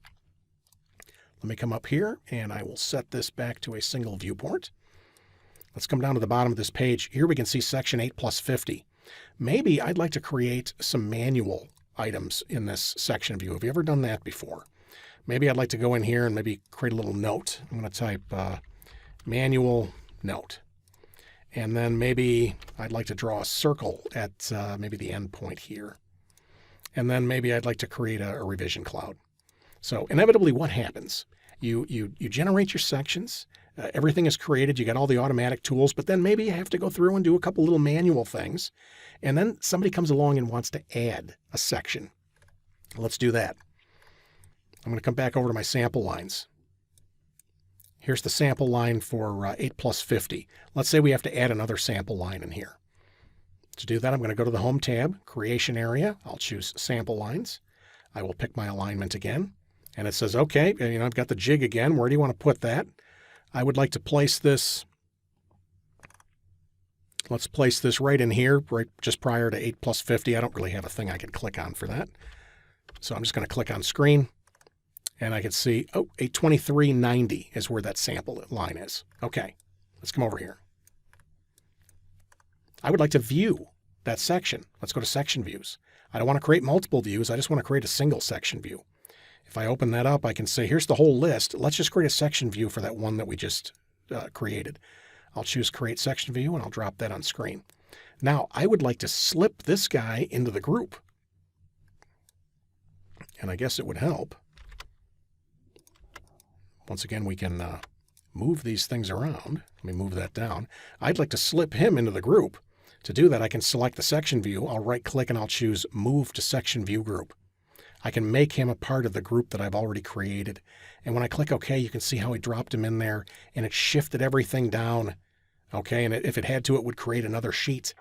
Let me come up here and I will set this back to a single viewport. Let's come down to the bottom of this page. Here we can see section 8+50. Maybe I'd like to create some manual items in this section view. Have you ever done that before? Maybe I'd like to go in here and maybe create a little note. I'm going to type manual note. And then maybe I'd like to draw a circle at maybe the end point here. And then maybe I'd like to create a revision cloud. So inevitably what happens? You generate your sections. Everything is created. You got all the automatic tools, but then maybe you have to go through and do a couple little manual things. And then somebody comes along and wants to add a section. Let's do that. I'm going to come back over to my sample lines. Here's the sample line for 8+50. Let's say we have to add another sample line in here. To do that, I'm going to go to the Home tab, Creation Area. I'll choose Sample Lines. I will pick my alignment again. And it says, okay, I've got the jig again. Where do you want to put that? I would like to place this. Let's place this right in here, right just prior to 8+50. I don't really have a thing I can click on for that. So I'm just going to click on Screen. And I can see, 823.90 is where that sample line is. Okay, let's come over here. I would like to view that section. Let's go to Section Views. I don't want to create multiple views. I just want to create a single section view. If I open that up, I can say, here's the whole list. Let's just create a section view for that one that we just created. I'll choose Create Section View, and I'll drop that on screen. Now, I would like to slip this guy into the group. And I guess it would help. Once again, we can move these things around. Let me move that down. I'd like to slip him into the group. To do that, I can select the section view. I'll right-click and I'll choose Move to Section View Group. I can make him a part of the group that I've already created. And when I click OK, you can see how I dropped him in there and it shifted everything down. Okay, and if it had to, it would create another sheet.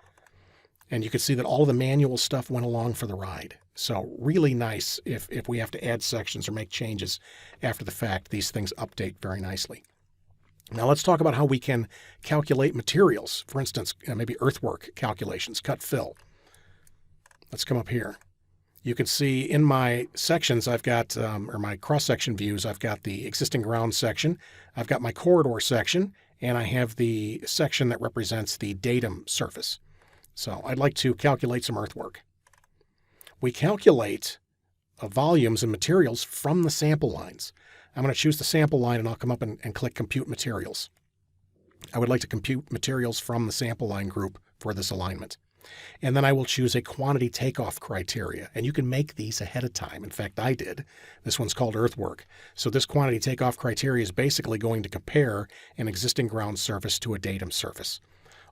And you can see that all the manual stuff went along for the ride. So really nice if we have to add sections or make changes after the fact. These things update very nicely. Now let's talk about how we can calculate materials. For instance, maybe earthwork calculations, cut fill. Let's come up here. You can see in my sections I've got, or my cross-section views, I've got the existing ground section, I've got my corridor section, and I have the section that represents the datum surface. So I'd like to calculate some earthwork. We calculate volumes and materials from the sample lines. I'm going to choose the sample line and I'll come up and click Compute Materials. I would like to compute materials from the sample line group for this alignment. And then I will choose a quantity takeoff criteria. And you can make these ahead of time. In fact, I did. This one's called earthwork. So this quantity takeoff criteria is basically going to compare an existing ground surface to a datum surface.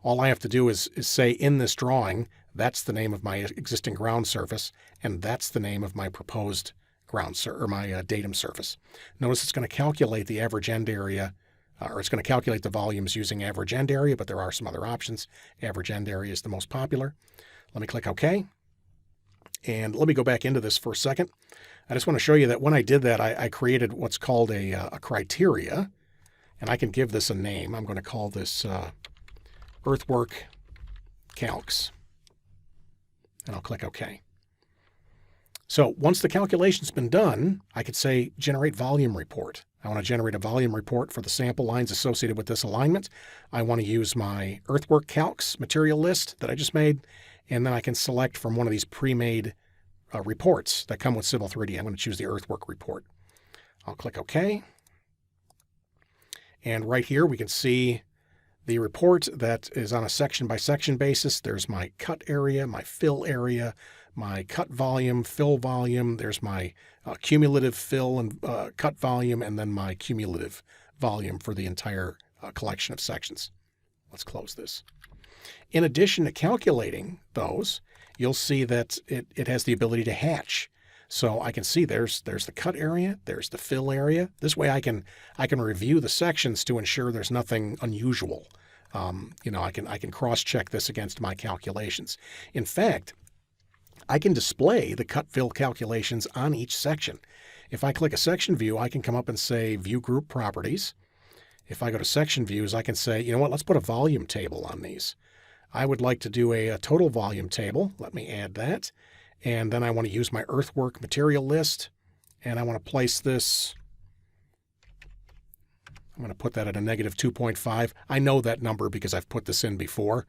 All I have to do is say in this drawing, that's the name of my existing ground surface, and that's the name of my proposed my datum surface. Notice it's going to calculate the average end area, or it's going to calculate the volumes using average end area, but there are some other options. Average end area is the most popular. Let me click OK. And let me go back into this for a second. I just want to show you that when I did that, I created what's called a criteria, and I can give this a name. I'm going to call this earthwork calcs, and I'll click OK. So once the calculation's been done, I could say generate volume report. I want to generate a volume report for the sample lines associated with this alignment. I want to use my earthwork calcs material list that I just made, and then I can select from one of these pre-made reports that come with Civil 3D. I'm going to choose the earthwork report. I'll click OK. And right here we can see the report that is on a section-by-section basis. There's my cut area, my fill area, my cut volume, fill volume. There's my cumulative fill and cut volume, and then my cumulative volume for the entire collection of sections. Let's close this. In addition to calculating those, you'll see that it has the ability to hatch. So I can see there's the cut area, there's the fill area. This way I can review the sections to ensure there's nothing unusual. I can cross-check this against my calculations. In fact, I can display the cut fill calculations on each section. If I click a section view, I can come up and say View Group Properties. If I go to section views, I can say, you know what, let's put a volume table on these. I would like to do a total volume table. Let me add that. And then I want to use my earthwork material list, and I want to place this. I'm going to put that at a -2.5. I know that number because I've put this in before.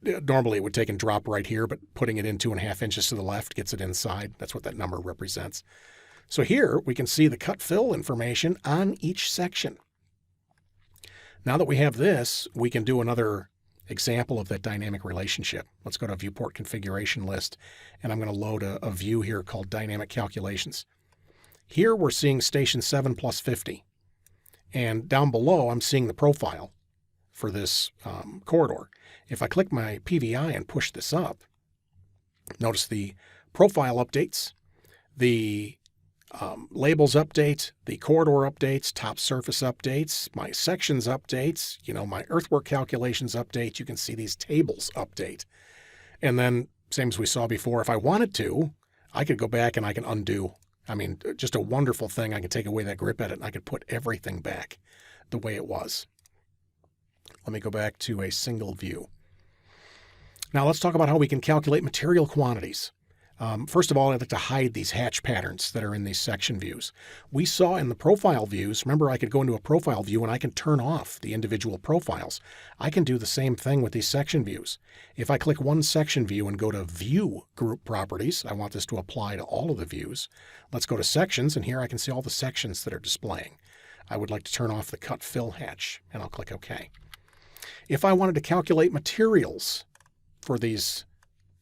Normally it would take and drop right here, but putting it in 2.5 inches to the left gets it inside. That's what that number represents. So here we can see the cut fill information on each section. Now that we have this, we can do another example of that dynamic relationship. Let's go to Viewport Configuration List, and I'm going to load a view here called Dynamic Calculations. Here we're seeing Station 7 plus 50. And down below, I'm seeing the profile for this corridor. If I click my PVI and push this up, notice the profile updates, the labels update, the corridor updates, top surface updates, my sections updates, my earthwork calculations update. You can see these tables update. And then, same as we saw before, if I wanted to, I could go back and I can undo. I mean, just a wonderful thing. I can take away that grip edit and I could put everything back the way it was. Let me go back to a single view. Now let's talk about how we can calculate material quantities. First of all, I'd like to hide these hatch patterns that are in these section views. We saw in the profile views, remember I could go into a profile view and I can turn off the individual profiles. I can do the same thing with these section views. If I click one section view and go to View Group Properties, I want this to apply to all of the views. Let's go to Sections, and here I can see all the sections that are displaying. I would like to turn off the Cut Fill hatch, and I'll click OK. If I wanted to calculate materials for these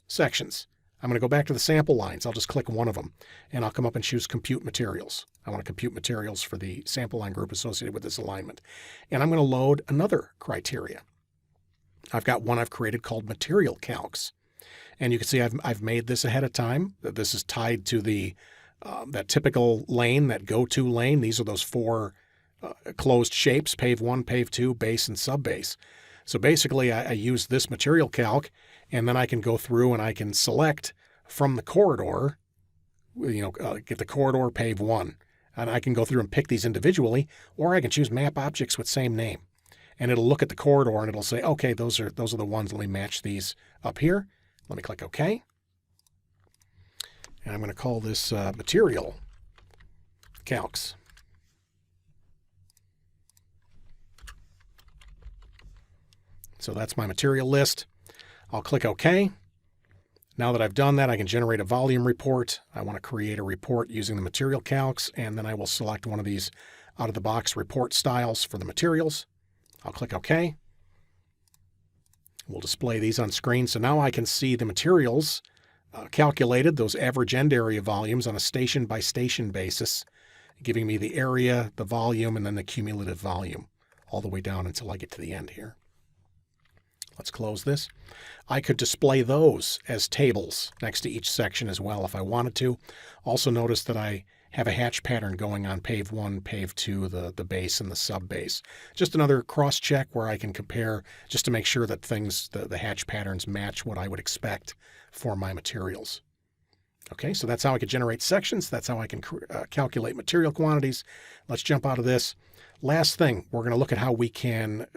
sections, I'm going to go back to the sample lines. I'll just click one of them, and I'll come up and choose Compute Materials. I want to compute materials for the sample line group associated with this alignment. And I'm going to load another criteria. I've got one I've created called Material Calcs. And you can see I've made this ahead of time. This is tied to the that typical lane, that go-to lane. These are those four closed shapes: pave 1, pave 2, base, and subbase. So basically, I use this material calc, and then I can go through and I can select from the corridor, get the corridor pave 1. And I can go through and pick these individually, or I can choose map objects with same name. And it'll look at the corridor and it'll say, okay, those are the ones. Let me match these up here. Let me click OK. And I'm going to call this Material Calcs. So that's my material list. I'll click OK. Now that I've done that, I can generate a volume report. I want to create a report using the material calcs, and then I will select one of these out-of-the-box report styles for the materials. I'll click OK. We'll display these on screen. So now I can see the materials calculated, those average end area volumes on a station-by-station basis, giving me the area, the volume, and then the cumulative volume all the way down until I get to the end here. Let's close this. I could display those as tables next to each section as well if I wanted to. Also notice that I have a hatch pattern going on pave 1, pave 2, the base, and the sub-base. Just another cross-check where I can compare just to make sure that the hatch patterns match what I would expect for my materials. Okay, so that's how I could generate sections. That's how I can calculate material quantities. Let's jump out of this. Last thing, we're going to look at how we can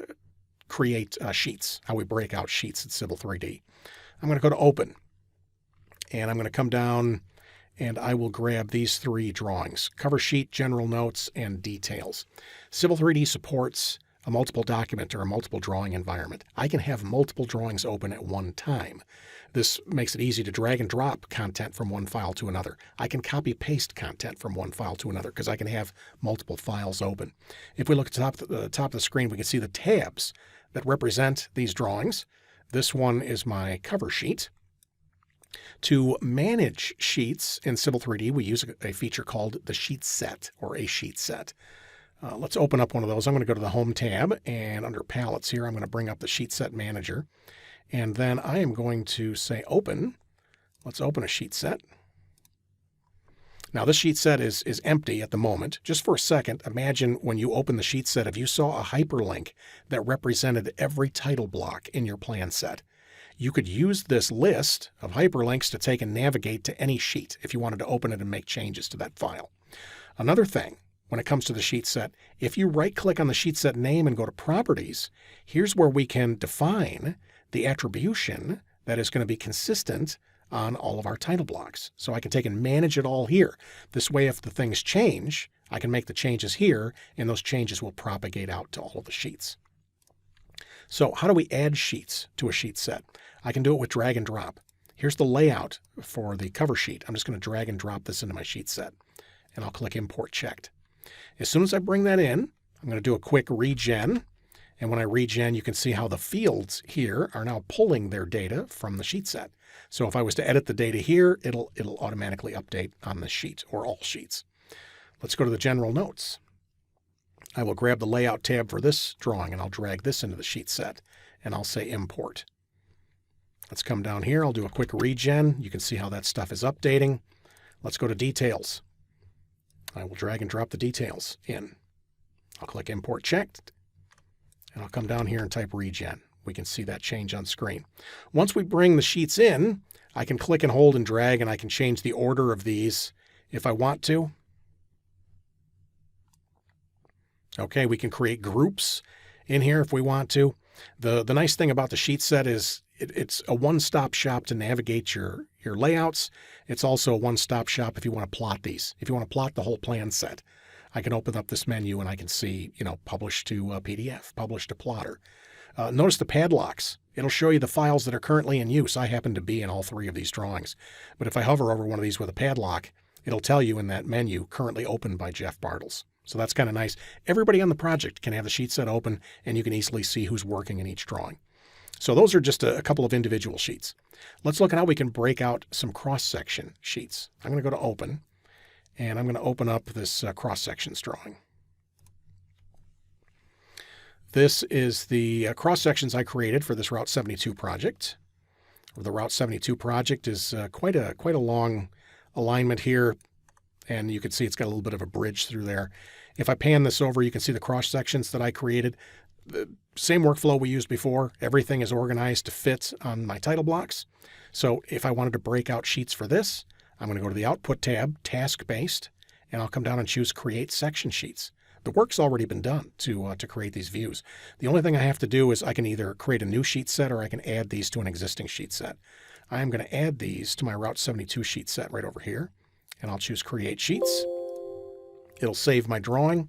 create sheets, how we break out sheets in Civil 3D. I'm going to go to Open, and I'm going to come down and I will grab these three drawings: cover sheet, general notes, and details. Civil 3D supports a multiple document or a multiple drawing environment. I can have multiple drawings open at one time. This makes it easy to drag and drop content from one file to another. I can copy paste content from one file to another because I can have multiple files open. If we look at the top of the screen, we can see the tabs that represent these drawings. This one is my cover sheet. To manage sheets in Civil 3D, we use a feature called the sheet set or a sheet set. Let's open up one of those. I'm going to go to the Home tab, and under Palettes here, I'm going to bring up the Sheet Set Manager. And then I am going to say Open. Let's open a sheet set. Now this sheet set is empty at the moment. Just for a second, imagine when you open the sheet set, if you saw a hyperlink that represented every title block in your plan set. You could use this list of hyperlinks to take and navigate to any sheet if you wanted to open it and make changes to that file. Another thing, when it comes to the sheet set, if you right-click on the sheet set name and go to Properties, here's where we can define the attribution that is going to be consistent on all of our title blocks. So I can take and manage it all here. This way, if the things change, I can make the changes here, and those changes will propagate out to all of the sheets. So how do we add sheets to a sheet set? I can do it with drag and drop. Here's the layout for the cover sheet. I'm just going to drag and drop this into my sheet set, and I'll click Import Checked. As soon as I bring that in, I'm going to do a quick regen. And when I regen, you can see how the fields here are now pulling their data from the sheet set. So if I was to edit the data here, it'll automatically update on this sheet or all sheets. Let's go to the General Notes. I will grab the Layout tab for this drawing, and I'll drag this into the sheet set, and I'll say Import. Let's come down here. I'll do a quick regen. You can see how that stuff is updating. Let's go to Details. I will drag and drop the details in. I'll click Import Checked, and I'll come down here and type Regen. We can see that change on screen. Once we bring the sheets in, I can click and hold and drag, and I can change the order of these if I want to. Okay, we can create groups in here if we want to. The nice thing about the sheet set is it's a one-stop shop to navigate your layouts. It's also a one-stop shop if you want to plot these. If you want to plot the whole plan set, I can open up this menu and I can see, publish to PDF, publish to plotter. Notice the padlocks. It'll show you the files that are currently in use. I happen to be in all three of these drawings. But if I hover over one of these with a padlock, it'll tell you in that menu, currently opened by Jeff Bartels. So that's kind of nice. Everybody on the project can have the sheet set open, and you can easily see who's working in each drawing. So those are just a couple of individual sheets. Let's look at how we can break out some cross-section sheets. I'm going to go to Open, and I'm going to open up this cross-sections drawing. This is the cross-sections I created for this Route 72 project. The Route 72 project is quite a long alignment here, and you can see it's got a little bit of a bridge through there. If I pan this over, you can see the cross-sections that I created. The same workflow we used before. Everything is organized to fit on my title blocks. So if I wanted to break out sheets for this, I'm going to go to the Output tab, Task-Based, and I'll come down and choose Create Section Sheets. The work's already been done to create these views. The only thing I have to do is I can either create a new sheet set or I can add these to an existing sheet set. I'm going to add these to my Route 72 sheet set right over here, and I'll choose Create Sheets. It'll save my drawing.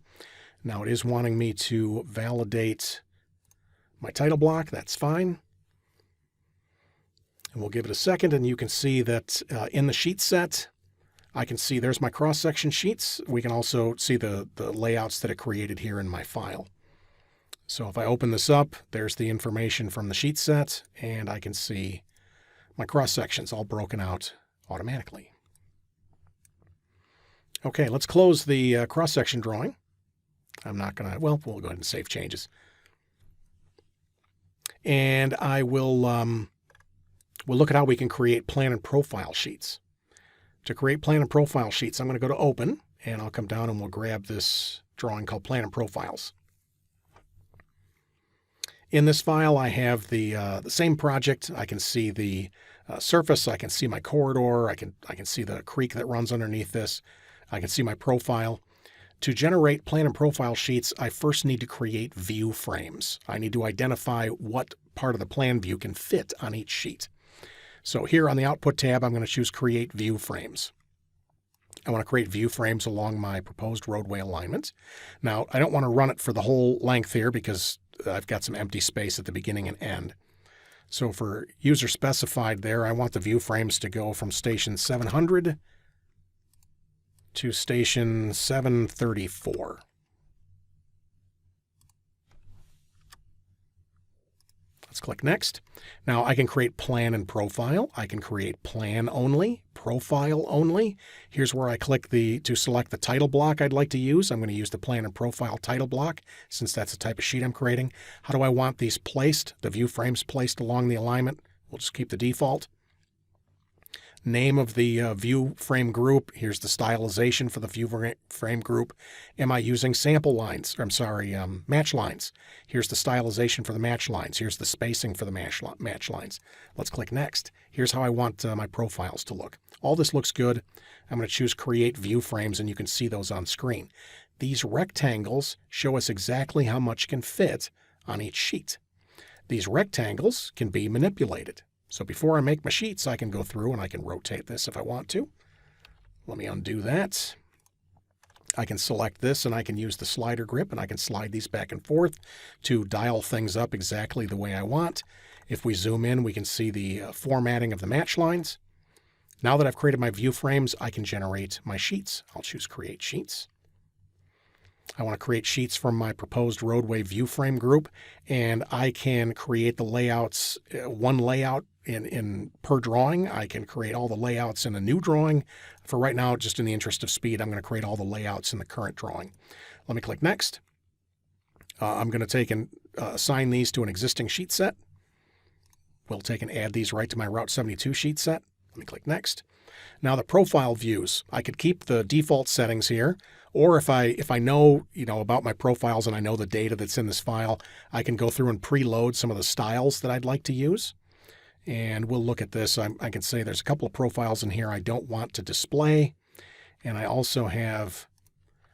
Now it is wanting me to validate my title block. That's fine. And we'll give it a second, and you can see that in the sheet set, I can see there's my cross-section sheets. We can also see the layouts that it created here in my file. So if I open this up, there's the information from the sheet set, and I can see my cross-sections all broken out automatically. Okay, let's close the cross-section drawing. I'm not going to, well, we'll go ahead and save changes. And I will we'll look at how we can create plan and profile sheets. To create plan and profile sheets, I'm going to go to Open, and I'll come down and we'll grab this drawing called Plan and Profiles. In this file, I have the same project. I can see the surface. I can see my corridor. I can see the creek that runs underneath this. I can see my profile. To generate plan and profile sheets, I first need to create view frames. I need to identify what part of the plan view can fit on each sheet. So here on the Output tab, I'm going to choose Create View Frames. I want to create view frames along my proposed roadway alignment. Now, I don't want to run it for the whole length here because I've got some empty space at the beginning and end. So for user specified there, I want the view frames to go from station 700 to station 734. Let's click Next. Now I can create plan and profile. I can create plan only, profile only. Here's where I click to select the title block I'd like to use. I'm going to use the plan and profile title block since that's the type of sheet I'm creating. How do I want these placed, the view frames placed along the alignment? We'll just keep the default. Name of the view frame group. Here's the stylization for the view frame group. Am I using sample lines? Match lines. Here's the stylization for the match lines. Here's the spacing for the match lines. Let's click Next. Here's how I want my profiles to look. All this looks good. I'm going to choose Create View Frames, and you can see those on screen. These rectangles show us exactly how much can fit on each sheet. These rectangles can be manipulated. So before I make my sheets, I can go through and I can rotate this if I want to. Let me undo that. I can select this and I can use the slider grip and I can slide these back and forth to dial things up exactly the way I want. If we zoom in, we can see the formatting of the match lines. Now that I've created my view frames, I can generate my sheets. I'll choose Create Sheets. I want to create sheets from my proposed roadway view frame group, and I can create the layouts, one layout per drawing. I can create all the layouts in a new drawing. For right now, just in the interest of speed, I'm going to create all the layouts in the current drawing. Let me click Next. I'm going to take and assign these to an existing sheet set. We'll take and add these right to my Route 72 sheet set. Let me click Next. Now the profile views, I could keep the default settings here, or if I know, about my profiles and I know the data that's in this file, I can go through and preload some of the styles that I'd like to use. And we'll look at this. I can say there's a couple of profiles in here I don't want to display. And I also have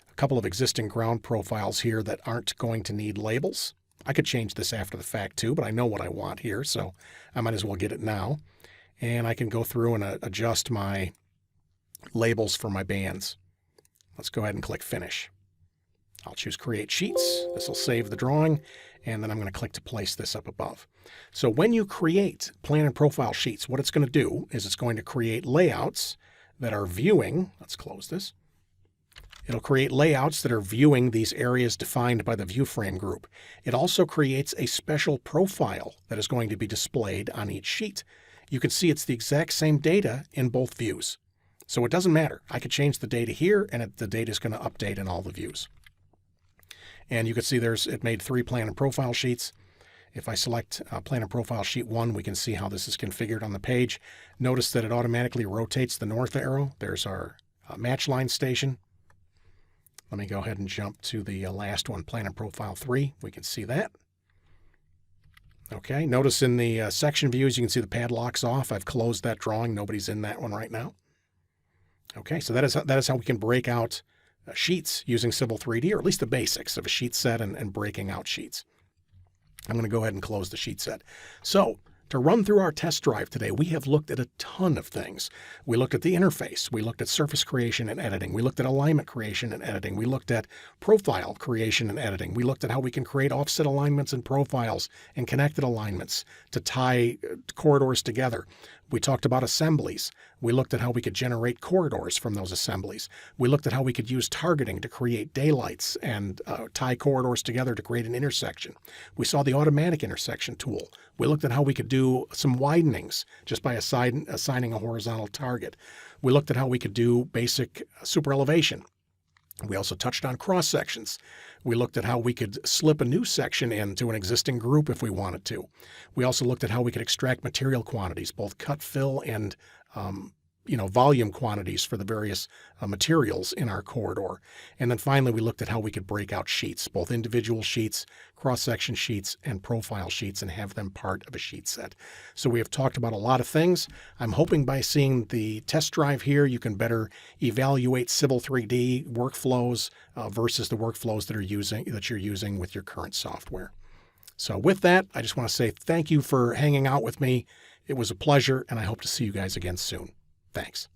a couple of existing ground profiles here that aren't going to need labels. I could change this after the fact too, but I know what I want here, so I might as well get it now. And I can go through and adjust my labels for my bands. Let's go ahead and click Finish. I'll choose Create Sheets. This will save the drawing, and then I'm going to click to place this up above. So when you create plan and profile sheets, what it's going to do is it's going to create layouts that are viewing. Let's close this. It'll create layouts that are viewing these areas defined by the view frame group. It also creates a special profile that is going to be displayed on each sheet. You can see it's the exact same data in both views. So it doesn't matter. I could change the data here, and the data is going to update in all the views. And you can see it made 3 plan and profile sheets. If I select plan and profile sheet 1, we can see how this is configured on the page. Notice that it automatically rotates the north arrow. There's our match line station. Let me go ahead and jump to the last one, plan and profile 3. We can see that. Okay, notice in the section views, you can see the padlock's off. I've closed that drawing. Nobody's in that one right now. Okay, so that is how we can break out sheets using Civil 3D, or at least the basics of a sheet set and breaking out sheets. I'm going to go ahead and close the sheet set. So to run through our test drive today, we have looked at a ton of things. We looked at the interface. We looked at surface creation and editing. We looked at alignment creation and editing. We looked at profile creation and editing. We looked at how we can create offset alignments and profiles and connected alignments to tie corridors together. We talked about assemblies. We looked at how we could generate corridors from those assemblies. We looked at how we could use targeting to create daylights and tie corridors together to create an intersection. We saw the automatic intersection tool. We looked at how we could do some widenings just by assigning a horizontal target. We looked at how we could do basic superelevation. We also touched on cross sections. We looked at how we could slip a new section into an existing group if we wanted to. We also looked at how we could extract material quantities, both cut, fill, and volume quantities for the various materials in our corridor. And then finally, we looked at how we could break out sheets, both individual sheets, cross-section sheets, and profile sheets, and have them part of a sheet set. So we have talked about a lot of things. I'm hoping by seeing the test drive here, you can better evaluate Civil 3D workflows versus the workflows that you're using with your current software. So with that, I just want to say thank you for hanging out with me. It was a pleasure, and I hope to see you guys again soon. Thanks.